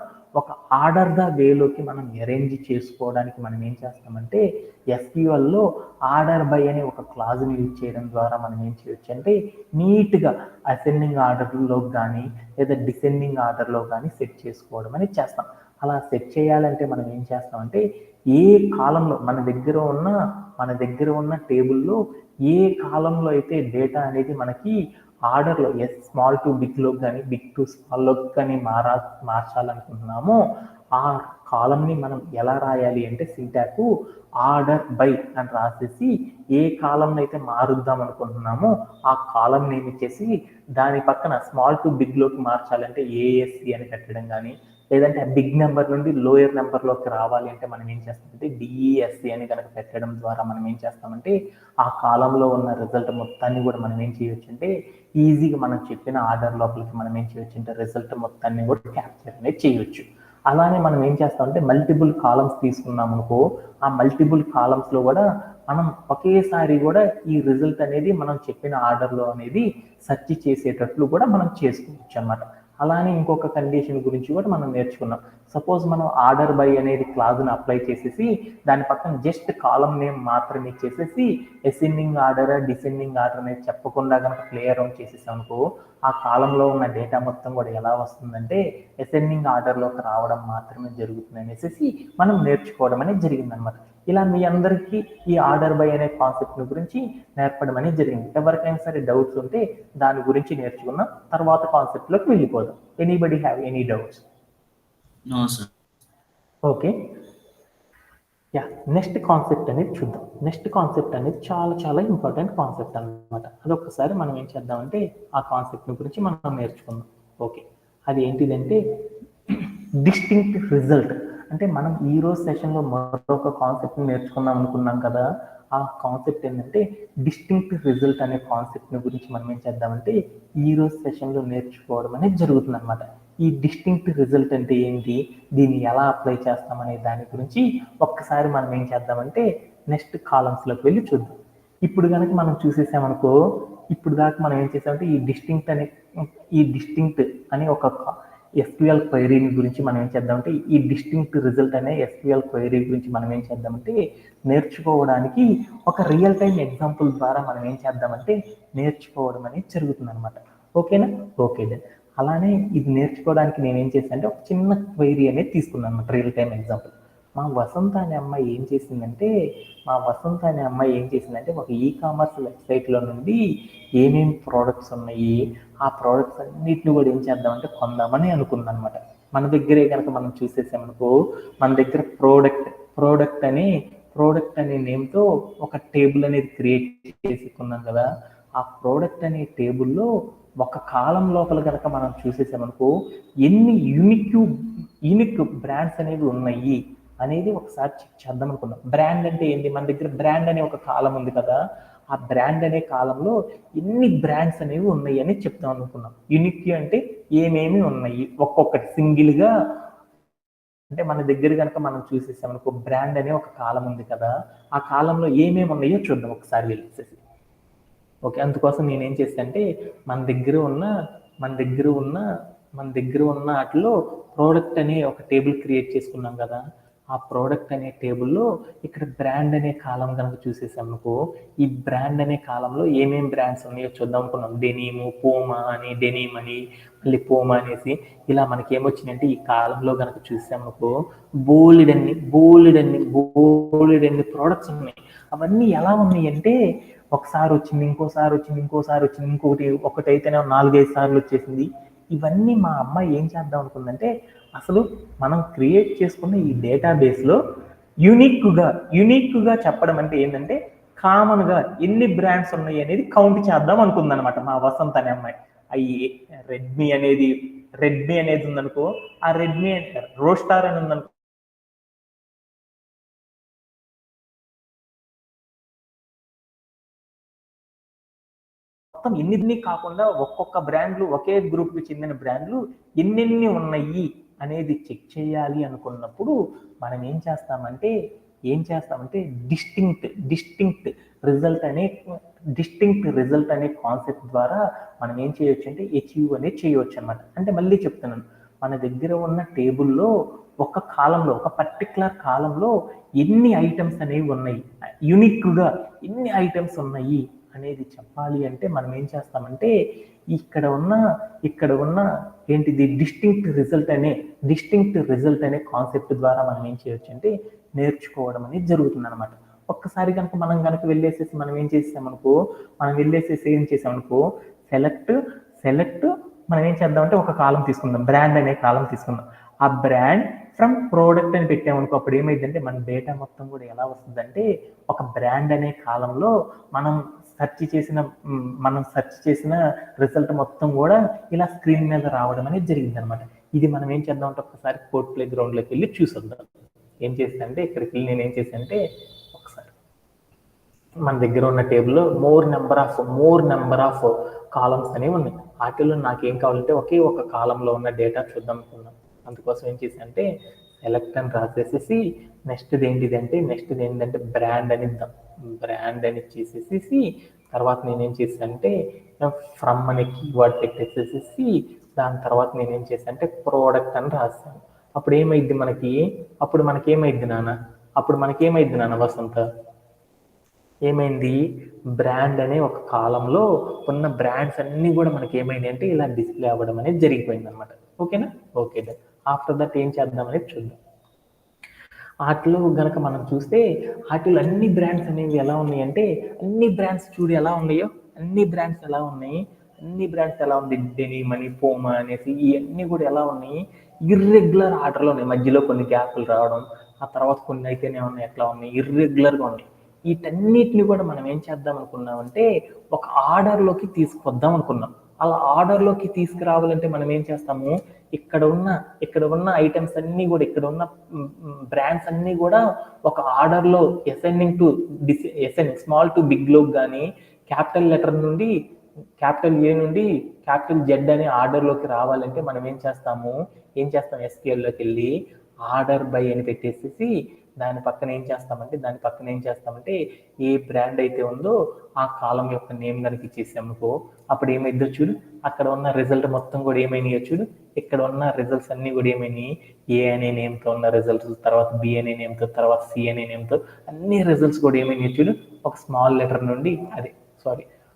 ఒక ఆర్డర్ ద వేలోకి మనం అరేంజ్ చేసుకోవడానికి మనం ఏం చేస్తామంటే ఎస్క్యూఎల్లో ఆర్డర్ బై అనే ఒక క్లాజ్ని యూజ్ చేయడం ద్వారా మనం ఏం చేయొచ్చు అంటే నీట్గా అసెండింగ్ ఆర్డర్లోకి కానీ లేదా డిసెండింగ్ ఆర్డర్లో కానీ సెట్ చేసుకోవడం అనేది చేస్తాం. అలా సెట్ చేయాలంటే మనం ఏం చేస్తామంటే ఏ కాలంలో మన దగ్గర ఉన్న టేబుల్లో ఏ కాలంలో అయితే డేటా అనేది మనకి ఆర్డర్లో స్మాల్ టు బిగ్లో కానీ బిగ్ టు స్మాల్లో కానీ మార్చాలనుకుంటున్నామో ఆ కాలంని మనం ఎలా రాయాలి అంటే సింటాకు ఆర్డర్ బై అని రాసేసి ఏ కాలంని అయితే మారుద్దాం అనుకుంటున్నామో ఆ కాలం నేమ్ ఇచ్చేసి దాని పక్కన స్మాల్ టు బిగ్లోకి మార్చాలంటే ఏఎస్సి అని పెట్టడం కానీ లేదంటే ఆ బిగ్ నెంబర్ నుండి లోయర్ నెంబర్లోకి రావాలి అంటే మనం ఏం చేస్తామంటే డిఈఎస్సి అని కనుక పెట్టడం ద్వారా మనం ఏం చేస్తామంటే ఆ కాలంలో ఉన్న రిజల్ట్ మొత్తాన్ని కూడా మనం ఏం చేయొచ్చు అంటే ఈజీగా మనం చెప్పిన ఆర్డర్ లోపలికి మనం ఏం చేయొచ్చు అంటే రిజల్ట్ మొత్తాన్ని కూడా క్యాప్చర్ అనేది చేయొచ్చు. అలానే మనం ఏం చేస్తామంటే మల్టిపుల్ కాలమ్స్ తీసుకున్నాం అనుకో, ఆ మల్టిపుల్ కాలమ్స్లో కూడా మనం ఒకేసారి కూడా ఈ రిజల్ట్ అనేది మనం చెప్పిన ఆర్డర్లో అనేది సెర్చ్ చేసేటట్లు కూడా మనం చేసుకోవచ్చు అన్నమాట. అలానే ఇంకొక కండిషన్ గురించి కూడా మనం నేర్చుకున్నాం. సపోజ్ మనం ఆర్డర్ బై అనేది క్లాజ్ని అప్లై చేసేసి దాని పక్కన జస్ట్ కాలం నేమ్ మాత్రమే ఇచ్చేసేసి అసెండింగ్ ఆర్డర్ డిసెండింగ్ ఆర్డర్ అనేది చెప్పకుండా కనుక ప్లే అరౌండ్ చేసేసాం అనుకో ఆ కాలంలో ఉన్న డేటా మొత్తం కూడా ఎలా వస్తుందంటే అసెండింగ్ ఆర్డర్లోకి రావడం మాత్రమే జరుగుతుంది అనేసి మనం నేర్చుకోవడం అనేది జరిగిందనమాట. ఇలా మీ అందరికీ ఈ ఆర్డర్ బై అనే కాన్సెప్ట్ గురించి నేర్పడం అనేది జరిగింది. ఎవరికైనా సరే డౌట్స్ ఉంటే దాని గురించి నేర్చుకున్నాం, తర్వాత కాన్సెప్ట్లోకి వెళ్ళిపోదాం. Anybody have any doubts? No sir. Okay, ya, next concept అనేది చూద్దాం. నెక్స్ట్ కాన్సెప్ట్ అనేది చాలా చాలా ఇంపార్టెంట్ కాన్సెప్ట్ అనమాట. అదొకసారి మనం ఏం చేద్దామంటే ఆ కాన్సెప్ట్ గురించి మనం నేర్చుకుందాం. ఓకే, అది ఏంటిదంటే డిస్టింక్ట్ రిజల్ట్ అంటే మనం ఈ రోజు సెషన్లో మరొక కాన్సెప్ట్ని నేర్చుకుందాం అనుకున్నాం కదా. ఆ కాన్సెప్ట్ ఏంటంటే డిస్టింక్ట్ రిజల్ట్ అనే కాన్సెప్ట్ని గురించి మనం ఏం చేద్దామంటే ఈ రోజు సెషన్లో నేర్చుకోవడం అనేది జరుగుతుంది అనమాట. ఈ డిస్టింక్ట్ రిజల్ట్ అంటే ఏంటి, దీన్ని ఎలా అప్లై చేస్తామనే దాని గురించి ఒక్కసారి మనం ఏం చేద్దామంటే నెక్స్ట్ కాలమ్స్లోకి వెళ్ళి చూద్దాం. ఇప్పుడు కనుక మనం చూసేసామనుకో, ఇప్పుడు దాకా మనం ఏం చేసామంటే ఈ డిస్టింక్ట్ అనే ఒక ఎస్క్యూఎల్ క్వైరీని గురించి మనం ఏం చేద్దామంటే ఈ డిస్టింక్ట్ రిజల్ట్ అనే ఎస్క్యూఎల్ క్వైరీ గురించి మనం ఏం చేద్దామంటే నేర్చుకోవడానికి ఒక రియల్ టైం ఎగ్జాంపుల్ ద్వారా మనం ఏం చేద్దామంటే నేర్చుకోవడం అనేది జరుగుతుంది అనమాట. ఓకేనా? Okay then. అలానే ఇది నేర్చుకోవడానికి నేను ఏం చేశాను అంటే ఒక చిన్న క్వైరీ అనేది తీసుకున్నాను అనమాట, రియల్ టైం ఎగ్జాంపుల్. మా వసంత అనే అమ్మాయి ఏం చేసిందంటే ఒక ఈ కామర్స్ వెబ్సైట్లో నుండి ఏమేమి ప్రోడక్ట్స్ ఉన్నాయి, ఆ ప్రోడక్ట్స్ అన్నిటిని కూడా ఏం చేద్దామంటే కొందామని అనుకుంది అనమాట. మన దగ్గరే కనుక మనం చూసేసామనుకో, మన దగ్గర ప్రోడక్ట్ అనే నేమ్తో ఒక టేబుల్ అనేది క్రియేట్ చేసుకున్నాం కదా. ఆ ప్రోడక్ట్ అనే టేబుల్లో ఒక కాలం లోపల కనుక మనం చూసేసామనుకో ఎన్ని యూనిక్ బ్రాండ్స్ అనేవి ఉన్నాయి అనేది ఒకసారి చెక్ చేద్దాం అనుకున్నాం. బ్రాండ్ అంటే ఏంటి, మన దగ్గర బ్రాండ్ అనే ఒక కాలం ఉంది కదా, ఆ బ్రాండ్ అనే కాలంలో ఎన్ని బ్రాండ్స్ అనేవి ఉన్నాయి అని చెప్తాం అనుకున్నాం. యూనిక్ అంటే ఏమేమి ఉన్నాయి ఒక్కొక్కటి సింగిల్గా. అంటే మన దగ్గర కనుక మనం చూసేసామనుకో బ్రాండ్ అనే ఒక కాలం ఉంది కదా, ఆ కాలంలో ఏమేమి ఉన్నాయో చూద్దాం ఒకసారి వెళ్ళేసేసి. ఓకే, అందుకోసం నేనేం చేస్తానంటే మన దగ్గర ఉన్న వాటిలో ప్రోడక్ట్ అనే ఒక టేబుల్ క్రియేట్ చేసుకున్నాం కదా. ఆ ప్రోడక్ట్ అనే టేబుల్లో ఇక్కడ బ్రాండ్ అనే కాలం కనుక చూసేసామనుకో, ఈ బ్రాండ్ అనే కాలంలో ఏమేమి బ్రాండ్స్ ఉన్నాయో చూద్దాం అనుకున్నాం. డెనీము, పోమా అని, డెనీమ్ అని, మళ్ళీ పోమా అనేసి ఇలా మనకి ఏమొచ్చినాయంటే ఈ కాలంలో కనుక చూసామనుకో బోలెడన్ని ప్రోడక్ట్స్ ఉన్నాయి. అవన్నీ ఎలా ఉన్నాయి అంటే ఒకసారి వచ్చింది, ఇంకోసారి వచ్చింది, ఒకటైతేనే 4-5 సార్లు వచ్చేసింది. ఇవన్నీ మా అమ్మాయి ఏం చేద్దాం అనుకుందంటే అసలు మనం క్రియేట్ చేసుకున్న ఈ డేటాబేస్లో యూనిక్గా చెప్పడం అంటే ఏంటంటే కామన్గా ఎన్ని బ్రాండ్స్ ఉన్నాయి అనేది కౌంట్ చేద్దాం అనుకుందనమాట మా వసంత్ అనే అమ్మాయి. అయ్యి రెడ్మీ అనేది ఉందనుకో, ఆ రెడ్మీ రోస్టార్ అని ఉందనుకో, మొత్తం ఎన్ని కాకుండా ఒక్కొక్క బ్రాండ్లు, ఒకే గ్రూప్కి చెందిన బ్రాండ్లు ఎన్నెన్ని ఉన్నాయి అనేది చెక్ చేయాలి అనుకున్నప్పుడు మనం ఏం చేస్తామంటే డిస్టింక్ట్ రిజల్ట్ అనే కాన్సెప్ట్ ద్వారా మనం ఏం చేయొచ్చు అంటే అచీవ్ అనేది చేయవచ్చు అనమాట. అంటే మళ్ళీ చెప్తున్నాను, మన దగ్గర ఉన్న టేబుల్లో ఒక పర్టికులర్ కాలంలో ఎన్ని ఐటమ్స్ అనేవి ఉన్నాయి, యూనిక్గా ఎన్ని ఐటమ్స్ ఉన్నాయి అనేది చెప్పాలి అంటే మనం ఏం చేస్తామంటే ఇక్కడ ఉన్న ఏంటిది డిస్టింక్ట్ రిజల్ట్ అనే కాన్సెప్ట్ ద్వారా మనం ఏం చేయొచ్చు అంటే నేర్చుకోవడం అనేది జరుగుతుంది అనమాట. ఒక్కసారి కనుక మనం ఏం చేసామనుకో సెలెక్ట్ మనం ఏం చేద్దామంటే ఒక కాలం తీసుకుందాం, బ్రాండ్ అనే కాలం తీసుకుందాం. ఆ బ్రాండ్ ఫ్రమ్ ప్రోడక్ట్ అని పెట్టామనుకో అప్పుడు ఏమైందంటే మన డేటా మొత్తం కూడా ఎలా వస్తుందంటే ఒక బ్రాండ్ అనే కాలంలో మనం సెర్చ్ చేసిన రిజల్ట్ మొత్తం కూడా ఇలా స్క్రీన్ మీద రావడం అనేది జరిగింది అనమాట. ఇది మనం ఏం చేద్దాం అంటే ఒకసారి కోడ్ ప్లే గ్రౌండ్లోకి వెళ్ళి చూసొద్దాం. ఇక్కడికి వెళ్ళి నేను ఏం చేశానంటే ఒకసారి మన దగ్గర ఉన్న టేబుల్లో మోర్ నెంబర్ ఆఫ్ కాలమ్స్ అనేవి ఉన్నాయి. వాటిల్లో నాకేం కావాలంటే ఒకే ఒక కాలంలో ఉన్న డేటా చూద్దాం అనుకున్నాను. అందుకోసం ఏం చేశానంటే సెలెక్ట్ అని రాసేసేసి నెక్స్ట్ ఏంటంటే బ్రాండ్ అని చేసేసి తర్వాత నేనేం చేశానంటే ఫ్రమ్ అనే కీవర్డ్ పెట్టేసేసి దాని తర్వాత నేనేం చేశానంటే ప్రోడక్ట్ అని రాశాను. అప్పుడు మనకేమైద్ది నాన్న వసంత, ఏమైంది, బ్రాండ్ అనే ఒక కాలంలో ఉన్న బ్రాండ్స్ అన్నీ కూడా మనకి ఏమైంది అంటే ఇలా డిస్ప్లే అవ్వడం అనేది జరిగిపోయింది అనమాట. ఓకేనా? ఓకే దెన్ ఆఫ్టర్ దట్ ఏం చేద్దాం అనేది చూద్దాం. వాటిలో గనక మనం చూస్తే వాటిలో అన్ని బ్రాండ్స్ అనేవి ఎలా ఉన్నాయి అంటే అన్ని బ్రాండ్స్ చూడు ఎలా ఉన్నాయో, అన్ని బ్రాండ్స్ ఎలా ఉంది, డెనిమ్ అని, పోమా అనేసి ఇవన్నీ కూడా ఎలా ఉన్నాయి, ఇర్రెగ్యులర్ ఆర్డర్లో ఉన్నాయి. మధ్యలో కొన్ని గ్యాప్లు రావడం, ఆ తర్వాత కొన్ని అయితేనే ఉన్నాయి, ఎట్లా ఉన్నాయి, ఇర్రెగ్యులర్గా ఉన్నాయి. వీటన్నిటిని కూడా మనం ఏం చేద్దాం అనుకున్నామంటే ఒక ఆర్డర్లోకి తీసుకొద్దాం అనుకున్నాం. అలా ఆర్డర్లోకి తీసుకురావాలంటే మనం ఏం చేస్తాము, ఇక్కడ ఉన్న ఐటమ్స్ అన్నీ కూడా, ఇక్కడ ఉన్న బ్రాండ్స్ అన్నీ కూడా ఒక ఆర్డర్లో ascending to small to big లోకి కానీ క్యాపిటల్ లెటర్ నుండి క్యాపిటల్ ఏ నుండి క్యాపిటల్ జెడ్ అనే ఆర్డర్లోకి రావాలంటే మనం ఏం చేస్తాం, ఎస్క్యూఎల్లోకి వెళ్ళి ఆర్డర్ బై అని పెట్టేసేసి దాని పక్కన ఏం చేస్తామంటే ఏ బ్రాండ్ అయితే ఉందో ఆ కాలం యొక్క నేమ్ కనుక ఇచ్చేసామనుకో, అప్పుడు ఏమైందో చూడు, అక్కడ ఉన్న రిజల్ట్ మొత్తం కూడా ఏమైనాయో చూడు, ఇక్కడ ఉన్న రిజల్ట్స్ అన్ని కూడా ఏమైనాయి, ఏ అనే నేమ్తో ఉన్న రిజల్ట్స్, తర్వాత బి అనే నేమ్తో, తర్వాత సి అనే నేమ్తో అన్ని రిజల్ట్స్ కూడా ఏమైనాయో చూడు, ఒక స్మాల్ లెటర్ నుండి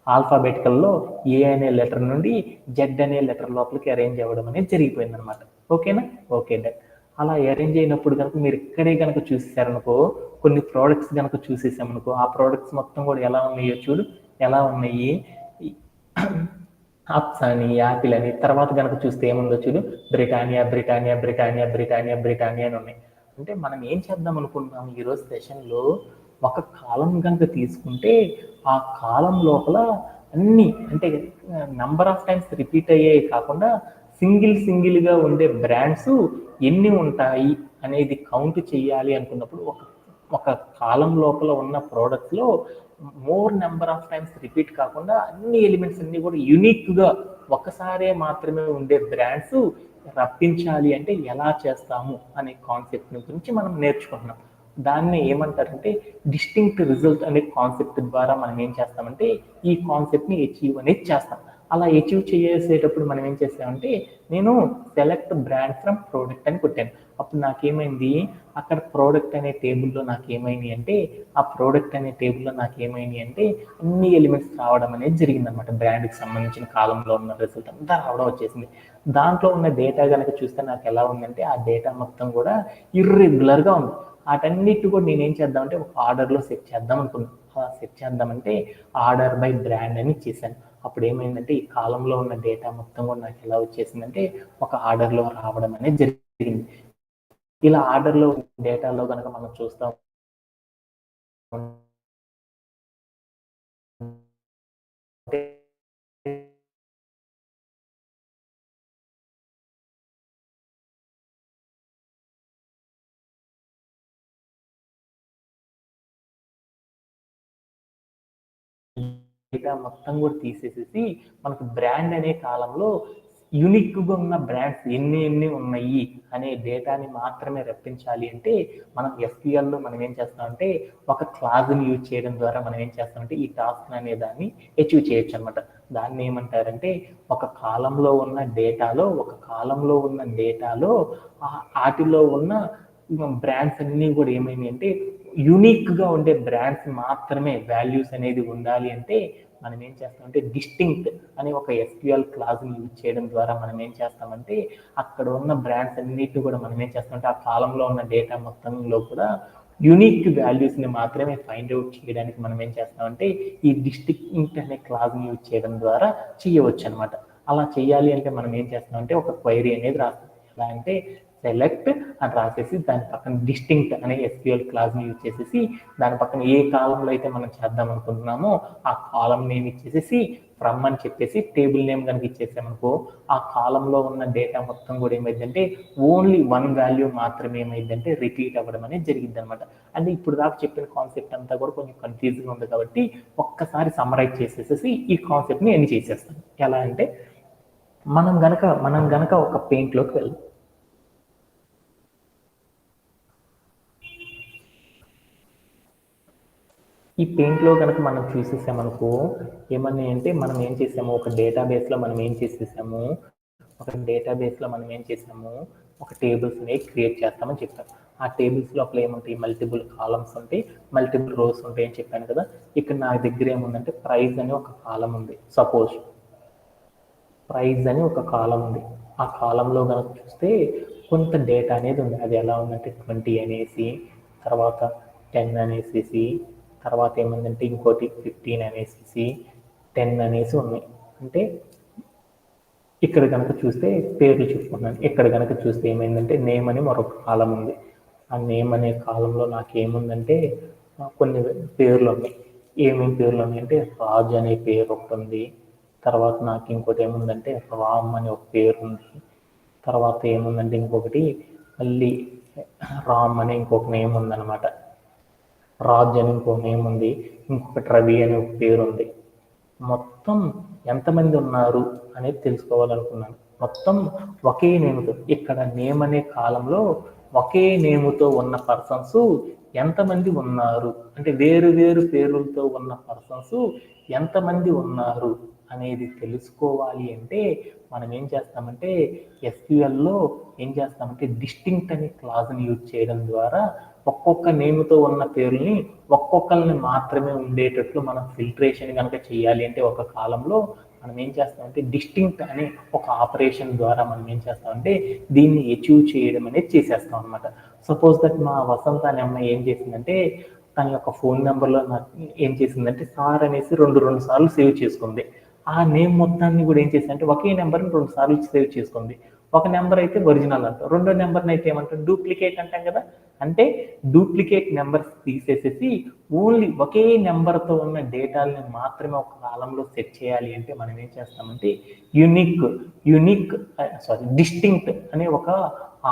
ఆల్ఫాబెటికల్లో ఏ అనే లెటర్ నుండి జెడ్ అనే లెటర్ లోపలికి అరేంజ్ అవ్వడం అనేది జరిగిపోయింది అనమాట. ఓకేనా? Okay done. అలా అరేంజ్ అయినప్పుడు కనుక మీరు ఇక్కడే కనుక చూసేసారనుకో, కొన్ని ప్రోడక్ట్స్ కనుక చూసేసామనుకో, ఆ ప్రోడక్ట్స్ మొత్తం కూడా ఎలా ఉన్నాయో చూడు, ఎలా ఉన్నాయి, అప్స్ అని, యాపిల్ అని, తర్వాత కనుక చూస్తే ఏముందో చూడు, బ్రిటానియా అని ఉన్నాయి. అంటే మనం ఏం చేద్దాం అనుకుంటున్నాం ఈరోజు సెషన్లో, ఒక కాలం కనుక తీసుకుంటే ఆ కాలం లోపల అన్ని, అంటే నంబర్ ఆఫ్ టైమ్స్ రిపీట్ అయ్యాయి కాకుండా సింగిల్గా ఉండే బ్రాండ్స్ ఎన్ని ఉంటాయి అనేది కౌంట్ చేయాలి అనుకున్నప్పుడు, ఒక కాలం లోపల ఉన్న ప్రోడక్ట్స్లో more number of times repeat కాకుండా అన్ని ఎలిమెంట్స్ అన్ని కూడా యూనిక్గా ఒకసారే మాత్రమే ఉండే బ్రాండ్స్ రప్పించాలి అంటే ఎలా చేస్తాము అనే కాన్సెప్ట్ గురించి మనం నేర్చుకుంటున్నాం. దాన్ని ఏమంటారంటే డిస్టింక్ట్ రిజల్ట్ అనే కాన్సెప్ట్ ద్వారా మనం ఏం చేస్తామంటే ఈ కాన్సెప్ట్ని అచీవ్ అనేది చేస్తాం. అలా అచీవ్ చేసేటప్పుడు మనం ఏం చేస్తామంటే, నేను సెలెక్ట్ బ్రాండ్ ఫ్రమ్ ప్రోడక్ట్ అని కొట్టాను. అప్పుడు నాకేమైంది, అక్కడ ప్రోడక్ట్ అనే టేబుల్లో నాకేమైంది అంటే అన్ని ఎలిమెంట్స్ రావడం అనేది జరిగిందనమాట. బ్రాండ్కి సంబంధించిన కాలంలో ఉన్న రిజల్ట్ అంతా రావడం వచ్చేసింది. దాంట్లో ఉన్న డేటా కనుక చూస్తే నాకు ఎలా ఉందంటే, ఆ డేటా మొత్తం కూడా ఇర్రెగ్యులర్గా ఉంది. వాటన్నిటి కూడా నేనేం చేద్దామంటే ఒక ఆర్డర్లో సెట్ చేద్దాం అనుకున్నాను. అలా సెట్ చేద్దామంటే ఆర్డర్ బై బ్రాండ్ అని చేశాను. అప్పుడు ఏమైందంటే ఈ కాలంలో ఉన్న డేటా మొత్తం కూడా నాకు ఎలా వచ్చేసిందంటే ఒక ఆర్డర్లో రావడం అనేది జరిగింది. ఇలా ఆర్డర్లో డేటాలో కనుక మనం చూస్తాం డేటా మొత్తం కూడా తీసేసేసి మనకు బ్రాండ్ అనే కాలంలో యూనిక్గా ఉన్న బ్రాండ్స్ ఎన్ని ఉన్నాయి అనే డేటాని మాత్రమే రప్పించాలి అంటే మనం ఎస్క్యూఎల్లో మనం ఏం చేస్తామంటే ఒక క్లాజ్ని యూజ్ చేయడం ద్వారా మనం ఏం చేస్తామంటే ఈ టాస్క్ అనే దాన్ని అచీవ్ చేయొచ్చు అనమాట. దాన్ని ఏమంటారంటే ఒక కాలంలో ఉన్న డేటాలో వాటిలో ఉన్న బ్రాండ్స్ అన్నీ కూడా ఏమైనాయి అంటే యూనిక్గా ఉండే బ్రాండ్స్ మాత్రమే వాల్యూస్ అనేది ఉండాలి అంటే మనం ఏం చేస్తామంటే డిస్టింక్ట్ అనే ఒక ఎస్క్యూఎల్ క్లాజ్ని యూజ్ చేయడం ద్వారా మనం ఏం చేస్తామంటే అక్కడ ఉన్న బ్రాండ్స్ అన్నిటి కూడా మనం ఏం చేస్తామంటే ఆ కాలంలో ఉన్న డేటా మొత్తంలో కూడా యూనిక్ వాల్యూస్ని మాత్రమే ఫైండ్ అవుట్ చేయడానికి మనం ఏం చేస్తామంటే ఈ డిస్టింక్ట్ అనే క్లాజ్ని యూజ్ చేయడం ద్వారా చేయవచ్చు అనమాట. అలా చేయాలి అంటే మనం ఏం చేస్తామంటే ఒక క్వైరీ అనేది రాస్తాం. ఎలా అంటే సెలెక్ట్ అని రాసేసి దాని పక్కన డిస్టింక్ట్ అనే ఎస్క్యూఎల్ క్లాజ్ని యూజ్ చేసేసి దాని పక్కన ఏ కాలంలో అయితే మనం చేద్దాం అనుకుంటున్నామో ఆ కాలం నేమ్ ఇచ్చేసేసి ఫ్రమ్ అని చెప్పేసి టేబుల్ నేమ్ కనుక ఇచ్చేసామనుకో, ఆ కాలంలో ఉన్న డేటా మొత్తం కూడా ఏమైందంటే ఓన్లీ వన్ వాల్యూ మాత్రమే ఏమైందంటే రిపీట్ అవ్వడం అనేది జరిగింది అనమాట. అంటే ఇప్పుడు దాకా చెప్పిన కాన్సెప్ట్ అంతా కూడా కొంచెం కన్ఫ్యూజ్గా ఉంది కాబట్టి ఒక్కసారి సమ్మరైజ్ చేసేసేసి ఈ కాన్సెప్ట్ని ఎన్ని చేసేస్తాం. ఎలా అంటే మనం గనక ఒక పెయింట్లోకి వెళ్దాం. ఈ పెయింట్లో కనుక మనం చూసేసామనుకో ఏమన్నా అంటే మనం ఏం చేసాము, ఒక డేటాబేస్లో మనం ఏం చేసాము, ఒక టేబుల్స్ అనేవి క్రియేట్ చేస్తామని చెప్పాను. ఆ టేబుల్స్ లోపల ఏముంటాయి, మల్టిపుల్ కాలమ్స్ ఉంటాయి, మల్టిపుల్ రోస్ ఉంటాయి అని చెప్పాను కదా. ఇక్కడ నా దగ్గర ఏముందంటే ప్రైజ్ అని ఒక కాలం ఉంది. సపోజ్ ప్రైజ్ అని ఒక కాలం ఉంది. ఆ కాలంలో కనుక చూస్తే కొంత డేటా అనేది ఉంది. అది ఎలా ఉందంటే 20 అనేసి, తర్వాత 10 అనేసి, తర్వాత ఏమైందంటే ఇంకోటి 15 అనేసి 10 అనేసి ఉన్నాయి. అంటే ఇక్కడ కనుక చూస్తే పేర్లు చెప్పుకున్నాను. ఇక్కడ కనుక చూస్తే ఏమైందంటే నేమ్ అని మరొక కాలం ఉంది. ఆ నేమ్ అనే కాలంలో నాకు ఏముందంటే కొన్ని పేర్లు ఉన్నాయి. ఏమేమి పేర్లు ఉన్నాయంటే రాజు అనే పేరు ఒకటి ఉంది, తర్వాత నాకు ఇంకోటి ఏముందంటే రామ్ అని ఒక పేరు ఉంది. తర్వాత ఏముందంటే ఇంకొకటి మళ్ళీ రామ్ అని ఇంకొక నేమ్ ఉందన్నమాట. రాజ్ అని ఇంకో నేమ్ ఉంది. ఇంకొకటి రవి అని ఒక పేరు ఉంది. మొత్తం ఎంతమంది ఉన్నారు అనేది తెలుసుకోవాలనుకున్నాను. మొత్తం ఒకే నేముతో, ఇక్కడ నేమ్ అనే కాలంలో ఒకే నేముతో ఉన్న పర్సన్స్ ఎంతమంది ఉన్నారు, అంటే వేరు వేరు పేర్లతో ఉన్న పర్సన్స్ ఎంతమంది ఉన్నారు అనేది తెలుసుకోవాలి అంటే మనం ఏం చేస్తామంటే ఎస్క్యూఎల్లో ఏం చేస్తామంటే డిస్టింక్ట్ అనే క్లాజ్ని యూజ్ చేయడం ద్వారా ఒక్కొక్క నేమ్తో ఉన్న పేర్లని ఒక్కొక్కరిని మాత్రమే ఉండేటట్లు మనం ఫిల్టరేషన్ కనుక చేయాలి అంటే ఒక కాలంలో మనం ఏం చేస్తామంటే డిస్టింక్ట్ అనే ఒక ఆపరేషన్ ద్వారా మనం ఏం చేస్తామంటే దీన్ని అచీవ్ చేయడం అనేది చేసేస్తాం అనమాట. సపోజ్ దట్ మా వసంత అనే అమ్మాయి ఏం చేసిందంటే తన యొక్క ఫోన్ నెంబర్లో నాకు ఏం చేసిందంటే సార్ అనేసి రెండు సార్లు సేవ్ చేసుకుంది. ఆ నేమ్ మొత్తాన్ని కూడా ఏం చేసిందంటే ఒకే నెంబర్ని 2 సార్లు సేవ్ చేసుకుంది. ఒక నెంబర్ అయితే ఒరిజినల్ అంటాం, రెండో నెంబర్ని అయితే ఏమంటాం డూప్లికేట్ అంటాం కదా. అంటే డూప్లికేట్ నెంబర్స్ తీసేసేసి ఓన్లీ ఒకే నెంబర్తో ఉన్న డేటాలని మాత్రమే ఒక కాలంలో సెట్ చేయాలి అంటే మనం ఏం చేస్తామంటే డిస్టింక్ట్ అనే ఒక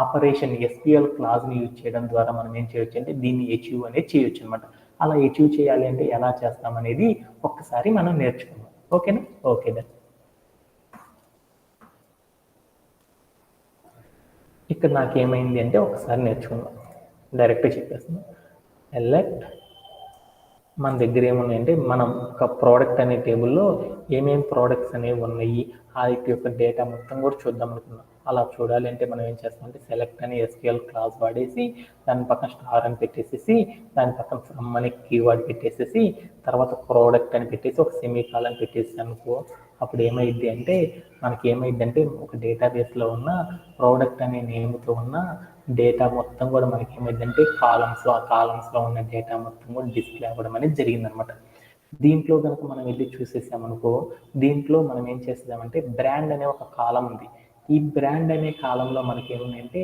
ఆపరేషన్ ఎస్క్యూఎల్ క్లాజ్ని యూజ్ చేయడం ద్వారా మనం ఏం చేయొచ్చు అంటే దీన్ని అచీవ్ అనేది చేయొచ్చు అనమాట. అలా అచీవ్ చేయాలి అంటే ఎలా చేస్తాం అనేది ఒక్కసారి మనం నేర్చుకుందాం. ఓకేనా? Okay then. ఇక్కడ నాకేమైంది అంటే ఒకసారి నేర్చుకుందాం. డైరెక్ట్గా చెప్పేస్తాను. ఎలెక్ట్ మన దగ్గర ఏమున్నాయంటే మనం ఒక ప్రోడక్ట్ అనే టేబుల్లో ఏమేమి ప్రోడక్ట్స్ అనేవి ఉన్నాయి వాటి యొక్క డేటా మొత్తం కూడా చూద్దాం అనుకున్నాం. అలా చూడాలి అంటే మనం ఏం చేస్తామంటే సెలెక్ట్ అనే ఎస్క్యూఎల్ క్లాస్ వాడేసి దాని పక్కన స్టార్ అని పెట్టేసేసి దాని పక్కన ఫ్రమ్ అనే కీవర్డ్ పెట్టేసేసి తర్వాత ప్రోడక్ట్ అని పెట్టేసి ఒక సెమీకాలన్ పెట్టేసి అనుకో, అప్పుడు ఏమైంది అంటే మనకి ఏమైంది అంటే ఒక డేటాబేస్లో ఉన్న ప్రోడక్ట్ అనే నేమ్తో ఉన్న డేటా మొత్తం కూడా మనకి ఏమైందంటే ఆ కాలమ్స్లో ఉన్న డేటా మొత్తం కూడా డిస్ప్లే అవ్వడం అనేది జరిగిందనమాట. దీంట్లో కనుక మనం వెళ్ళి చూసేసామనుకో, దీంట్లో మనం ఏం చేస్తామంటే బ్రాండ్ అనే ఒక కాలం ఉంది. ఈ బ్రాండ్ అనే కాలంలో మనకి ఏమున్నాయంటే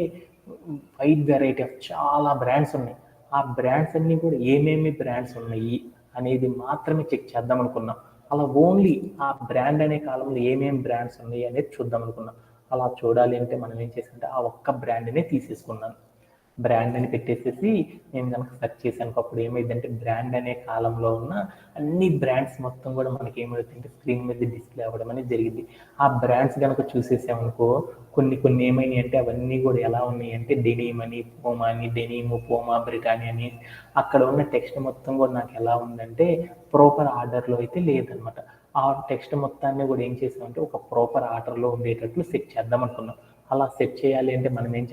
వైడ్ వెరైటీ ఆఫ్ చాలా బ్రాండ్స్ ఉన్నాయి. ఆ బ్రాండ్స్ అన్నీ కూడా ఏమేమి బ్రాండ్స్ ఉన్నాయి అనేది మాత్రమే చెక్ చేద్దాం అనుకున్నాం. అలా ఓన్లీ ఆ బ్రాండ్ అనే కాలంలో ఏమేమి బ్రాండ్స్ ఉన్నాయి అనేది చూద్దాం అనుకున్నాం. అలా చూడాలి అంటే మనం ఏం చేసామంటే ఆ ఒక్క బ్రాండ్నే తీసేసుకున్నాను. బ్రాండ్ అని పెట్టేసేసి నేను కనుక సెర్చ్ చేశాను, అప్పుడు ఏమైందంటే బ్రాండ్ అనే కాలంలో ఉన్న అన్ని బ్రాండ్స్ మొత్తం కూడా మనకి ఏమవుతుందంటే స్క్రీన్ మీద డిస్ప్లే అవ్వడం అనేది జరిగింది. ఆ బ్రాండ్స్ కనుక చూసేసామనుకో కొన్ని ఏమైనాయి అంటే అవన్నీ కూడా ఎలా ఉన్నాయి అంటే డెనీమ్ అని, పోమా అని, డెనీమ్, పోమా, బ్రిటానియా అని అక్కడ ఉన్న టెక్స్ట్ మొత్తం కూడా నాకు ఎలా ఉందంటే ప్రాపర్ ఆర్డర్లో అయితే లేదనమాట. ఆ టెక్స్ట్ మొత్తాన్ని కూడా ఏం చేసామంటే ఒక ప్రాపర్ ఆర్డర్లో ఉండేటట్లు సెట్ చేద్దాం అనుకున్నాం. అలా సెట్ చేయాలి అంటే మనం ఏం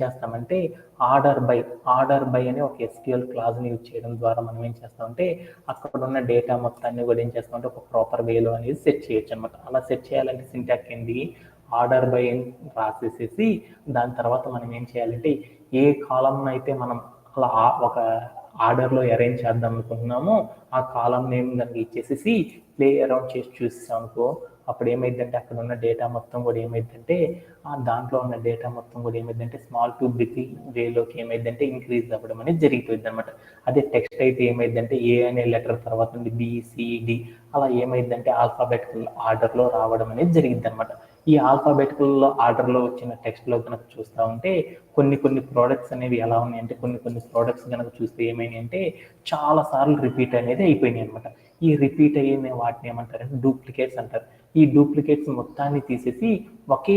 చేస్తామంటే ఆర్డర్ బై అనే ఒక ఎస్క్యూఎల్ క్లాజ్ని యూజ్ చేయడం ద్వారా మనం ఏం చేస్తామంటే అక్కడ ఉన్న డేటా మొత్తాన్ని కూడా ఏం చేస్తామంటే ఒక ప్రాపర్ వేలో అనేది సెట్ చేయొచ్చు అనమాట. అలా సెట్ చేయాలంటే సింటాక్స్ ఏంది, ఆర్డర్ బై అని రాసేసేసి దాని తర్వాత మనం ఏం చేయాలంటే ఏ కాలం అయితే మనం అలా ఒక ఆర్డర్లో అరేంజ్ చేద్దాం అనుకుంటున్నామో ఆ కాలం నేమ్ దానికి ఇచ్చేసేసి ప్లే అరౌండ్ చేసి చూసాం అనుకో, అప్పుడు ఏమైందంటే అక్కడ ఉన్న డేటా మొత్తం కూడా ఏమైందంటే దాంట్లో ఉన్న డేటా మొత్తం కూడా ఏమైందంటే స్మాల్ టు బిగ్ వేలోకి ఏమైందంటే ఇంక్రీజ్ అవ్వడం అనేది జరిగిపోయింది అనమాట. అదే టెక్స్ట్ అయితే ఏమైందంటే ఏ అనే లెటర్ తర్వాత నుండి బిసిడి అలా ఏమైందంటే ఆల్ఫాబెటికల్ ఆర్డర్లో రావడం అనేది జరిగింది అనమాట. ఈ ఆల్ఫాబెటికల్ ఆర్డర్లో వచ్చిన టెక్స్ట్లో కనుక చూస్తూ ఉంటే కొన్ని ప్రోడక్ట్స్ అనేవి ఎలా ఉన్నాయంటే కొన్ని ప్రోడక్ట్స్ కనుక చూస్తే ఏమైనాయి అంటే చాలా సార్లు రిపీట్ అనేది అయిపోయినాయి అనమాట. ఈ రిపీట్ అయిన వాటిని ఏమంటారంటే డూప్లికేట్స్ అంటారు. ఈ డూప్లికేట్స్ మొత్తాన్ని తీసేసి ఒకే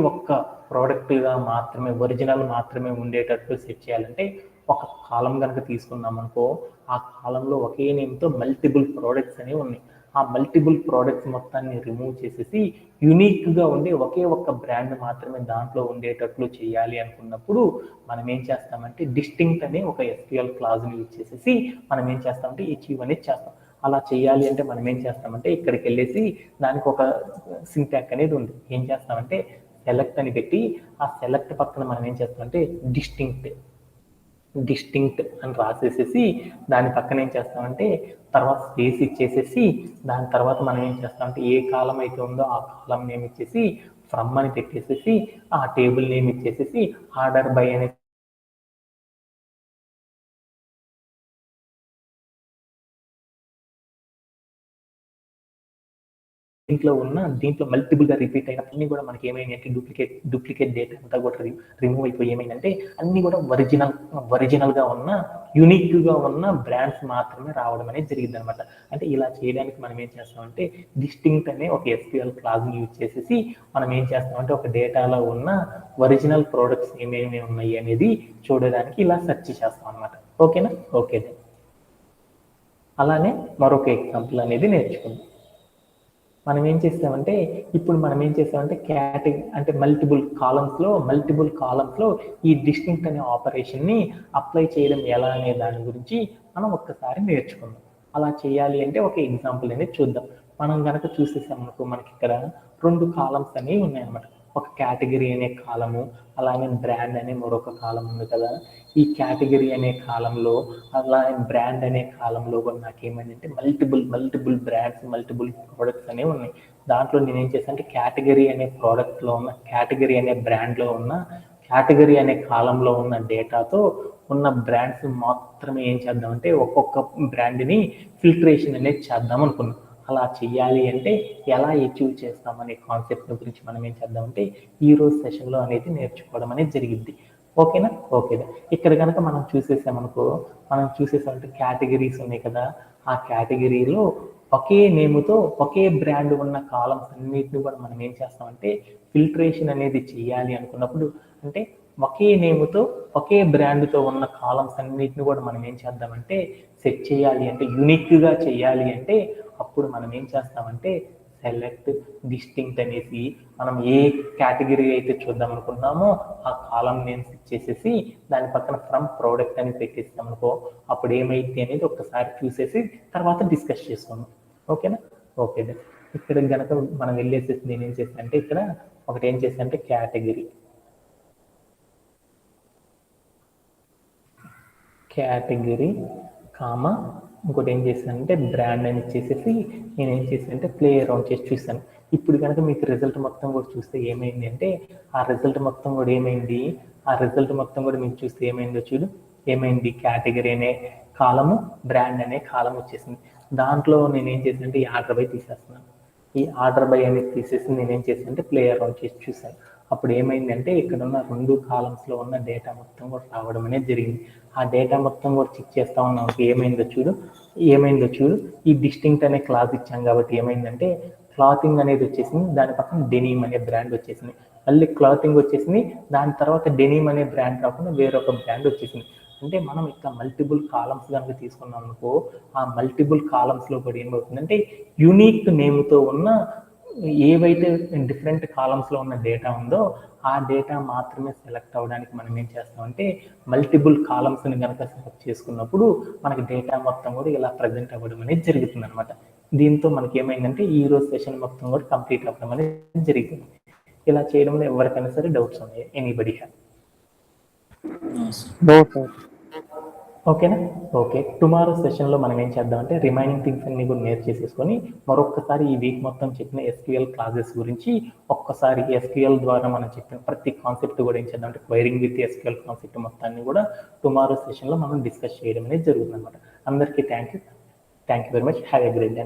ఒక్క ప్రోడక్ట్గా మాత్రమే ఒరిజినల్ మాత్రమే ఉండేటట్లు సెట్ చేయాలంటే ఒక కాలం కనుక తీసుకున్నాం అనుకో, ఆ కాలంలో ఒకే నేమ్తో మల్టిపుల్ ప్రోడక్ట్స్ అనేవి ఉన్నాయి. ఆ మల్టిపుల్ ప్రోడక్ట్స్ మొత్తాన్ని రిమూవ్ చేసేసి యూనిక్గా ఉండే ఒకే ఒక్క బ్రాండ్ మాత్రమే దాంట్లో ఉండేటట్లు చేయాలి అనుకున్నప్పుడు మనం ఏం చేస్తామంటే డిస్టింక్ట్ అనే ఒక ఎస్క్యూఎల్ క్లాజ్ని యూజ్ చేసేసి మనం ఏం చేస్తామంటే అచీవ్ అనేది చేస్తాం. అలా చేయాలి అంటే మనం ఏం చేస్తామంటే ఇక్కడికి వెళ్ళేసి దానికి ఒక సింటాక్ అనేది ఉంది. ఏం చేస్తామంటే సెలెక్ట్ అని పెట్టి ఆ సెలెక్ట్ పక్కన మనం ఏం చేస్తామంటే డిస్టింక్ట్ అని రాసేసేసి దాని పక్కన ఏం చేస్తామంటే తర్వాత స్పేస్ ఇచ్చేసేసి దాని తర్వాత మనం ఏం చేస్తామంటే ఏ కాలం అయితే ఉందో ఆ కాలం నేమ్ ఇచ్చేసి ఫ్రమ్ అని పెట్టేసేసి ఆ టేబుల్ నేమ్ ఇచ్చేసేసి ఆర్డర్ బై అనే దీంట్లో మల్టిపుల్గా రిపీట్ అయినప్పుడు కూడా మనకి ఏమైందంటే డూప్లికేట్ డేటా అంతా కూడా రిమూవ్ అయిపోయి ఏమైందంటే అన్ని కూడా ఒరిజినల్గా ఉన్న యూనిక్గా ఉన్న బ్రాండ్స్ మాత్రమే రావడం అనేది జరిగింది అనమాట. అంటే ఇలా చేయడానికి మనం ఏం చేస్తామంటే డిస్టింక్ట్ అనే ఒక SQL క్లాస్ యూజ్ చేసేసి మనం ఏం చేస్తామంటే ఒక డేటాలో ఉన్న ఒరిజినల్ ప్రోడక్ట్స్ ఏమేమి ఉన్నాయి అనేది చూడడానికి ఇలా సెర్చ్ చేస్తాం అనమాట. ఓకేనా? ఓకే. అలానే మరొక ఎగ్జాంపుల్ అనేది నేర్చుకుందాం. మనం ఏం చేస్తామంటే అంటే మల్టిపుల్ కాలమ్స్లో ఈ డిస్టింక్ట్ అనే ఆపరేషన్ని అప్లై చేయడం ఎలా అనే దాని గురించి మనం ఒక్కసారి నేర్చుకుందాం. అలా చేయాలి అంటే ఒక ఎగ్జాంపుల్ అనేది చూద్దాం. మనం కనుక చూసేసామనుకో మనకి ఇక్కడ 2 కాలమ్స్ అనేవి ఉన్నాయన్నమాట. ఒక కేటగిరీ అనే కాలము, అలానే బ్రాండ్ అనే మరొక కాలం ఉంది కదా. ఈ కేటగిరీ అనే కాలంలో అలానే బ్రాండ్ అనే కాలంలో కూడా నాకేమైందంటే మల్టిపుల్ బ్రాండ్స్, మల్టిపుల్ ప్రోడక్ట్స్ అనేవి ఉన్నాయి. దాంట్లో నేను ఏం చేశాను అంటే కేటగిరీ అనే బ్రాండ్లో ఉన్న కేటగిరీ అనే కాలంలో ఉన్న డేటాతో ఉన్న బ్రాండ్స్ మాత్రమే ఏం చేద్దామంటే ఒక్కొక్క బ్రాండ్ని ఫిల్టరేషన్ అనేది చేద్దాం అనుకున్నాం. అలా చేయాలి అంటే ఎలా అచీవ్ చేస్తామనే కాన్సెప్ట్ గురించి మనం ఏం చేద్దామంటే ఈ రోజు సెషన్లో అనేది నేర్చుకోవడం అనేది జరిగింది. ఓకేనా? ఓకేనా. ఇక్కడ కనుక మనం చూసేసామంటే కేటగిరీస్ ఉన్నాయి కదా. ఆ కేటగిరీలో ఒకే నేమ్తో ఒకే బ్రాండ్ ఉన్న కాలమ్స్ అన్నిటిని కూడా మనం ఏం చేస్తామంటే ఫిల్టరేషన్ అనేది చేయాలి అనుకున్నప్పుడు, అంటే ఒకే నేమ్తో ఒకే బ్రాండ్తో ఉన్న కాలమ్స్ అన్నిటిని కూడా మనం ఏం చేద్దామంటే సెట్ చేయాలి అంటే యూనిక్గా చేయాలి అంటే అప్పుడు మనం ఏం చేస్తామంటే సెలెక్ట్ డిస్టింక్ట్ అనేసి మనం ఏ కేటగిరీ అయితే చూద్దాం అనుకున్నామో ఆ కాలం నేమ్స్ ఇచ్చేసేసి దాని పక్కన ఫ్రమ్ ప్రోడక్ట్ అని పెట్టేస్తాం అనుకో, అప్పుడు ఏమైంది అనేది ఒక్కసారి చూసేసి తర్వాత డిస్కస్ చేసుకుందాం. ఓకేనా? ఓకే. ఇక్కడ కనుక మనం వెళ్ళేసేసి నేను ఏం చేస్తాను అంటే ఇక్కడ ఒకటి ఏం చేస్తాను అంటే కేటగిరీ కామా ఇంకోటి ఏం చేశానంటే బ్రాండ్ అని ఇచ్చేసేసి నేను ఏం చేశానంటే ప్లే అరౌండ్ చేసి చూస్తాను. ఇప్పుడు కనుక మీకు రిజల్ట్ మొత్తం కూడా చూస్తే ఏమైంది అంటే ఆ రిజల్ట్ మొత్తం కూడా మీకు చూస్తే ఏమైందో చూడు. ఏమైంది? కేటగిరీ అనే కాలము, బ్రాండ్ అనే కాలం వచ్చేసింది. దాంట్లో నేను ఏం చేశానంటే ఈ ఆర్డర్ బై తీసేస్తున్నాను. ఈ ఆర్డర్ బై అనేది తీసేసి నేను ఏం చేశానంటే ప్లే అరౌండ్ చేసి చూశాను. అప్పుడు ఏమైందంటే ఇక్కడ ఉన్న 2 కాలమ్స్లో ఉన్న డేటా మొత్తం కూడా రావడం అనేది జరిగింది. ఆ డేటా మొత్తం కూడా చెక్ చేస్తా ఉన్నాం. ఏమైందో చూడు. ఈ డిస్టింక్ట్ అనే క్లాస్ ఇచ్చాం కాబట్టి ఏమైందంటే క్లాతింగ్ అనేది వచ్చేసింది. దాని పక్కన డెనిమ్ అనే బ్రాండ్ వచ్చేసింది. మళ్ళీ క్లాతింగ్ వచ్చేసింది. దాని తర్వాత డెనిమ్ అనే బ్రాండ్ కాకుండా వేరొక బ్రాండ్ వచ్చేసింది. అంటే మనం ఇక్కడ మల్టిపుల్ కాలమ్స్ కనుక తీసుకున్నాం అనుకో, ఆ మల్టిపుల్ కాలమ్స్లో కూడా ఏమవుతుందంటే యూనిక్ నేమ్తో ఉన్న ఏవైతే డిఫరెంట్ కాలమ్స్లో ఉన్న డేటా ఉందో ఆ డేటా మాత్రమే సెలెక్ట్ అవ్వడానికి మనం ఏం చేస్తామంటే మల్టిపుల్ కాలమ్స్ని కనుక సెలెక్ట్ చేసుకున్నప్పుడు మనకి డేటా మొత్తం కూడా ఇలా ప్రజెంట్ అవ్వడం అనేది జరుగుతుంది అనమాట. దీంతో మనకి ఏమైందంటే ఈ రోజు సెషన్ మొత్తం కూడా కంప్లీట్ అవ్వడం అనేది జరిగింది. ఇలా చేయడంలో ఎవరికైనా సరే డౌట్స్ ఉన్నాయి? Anybody have? ఓకేనా? ఓకే. టుమారో సెషన్లో మనం ఏం చేద్దామంటే రిమైనింగ్ థింగ్స్ అన్ని కూడా నేర్చేసేసుకొని మరొక్కసారి ఈ వీక్ మొత్తం చెప్పిన SQL క్లాసెస్ గురించి ఒక్కసారి SQL ద్వారా మనం చెప్పిన ప్రతి కాన్సెప్ట్ కూడా ఏం చేద్దామంటే క్వైరింగ్ విత్ SQL కాన్సెప్ట్ మొత్తాన్ని కూడా టుమారో సెషన్లో మనం డిస్కస్ చేయడం అనేది జరుగుతుంది అనమాట. అందరికీ thank you very much. Have a great day.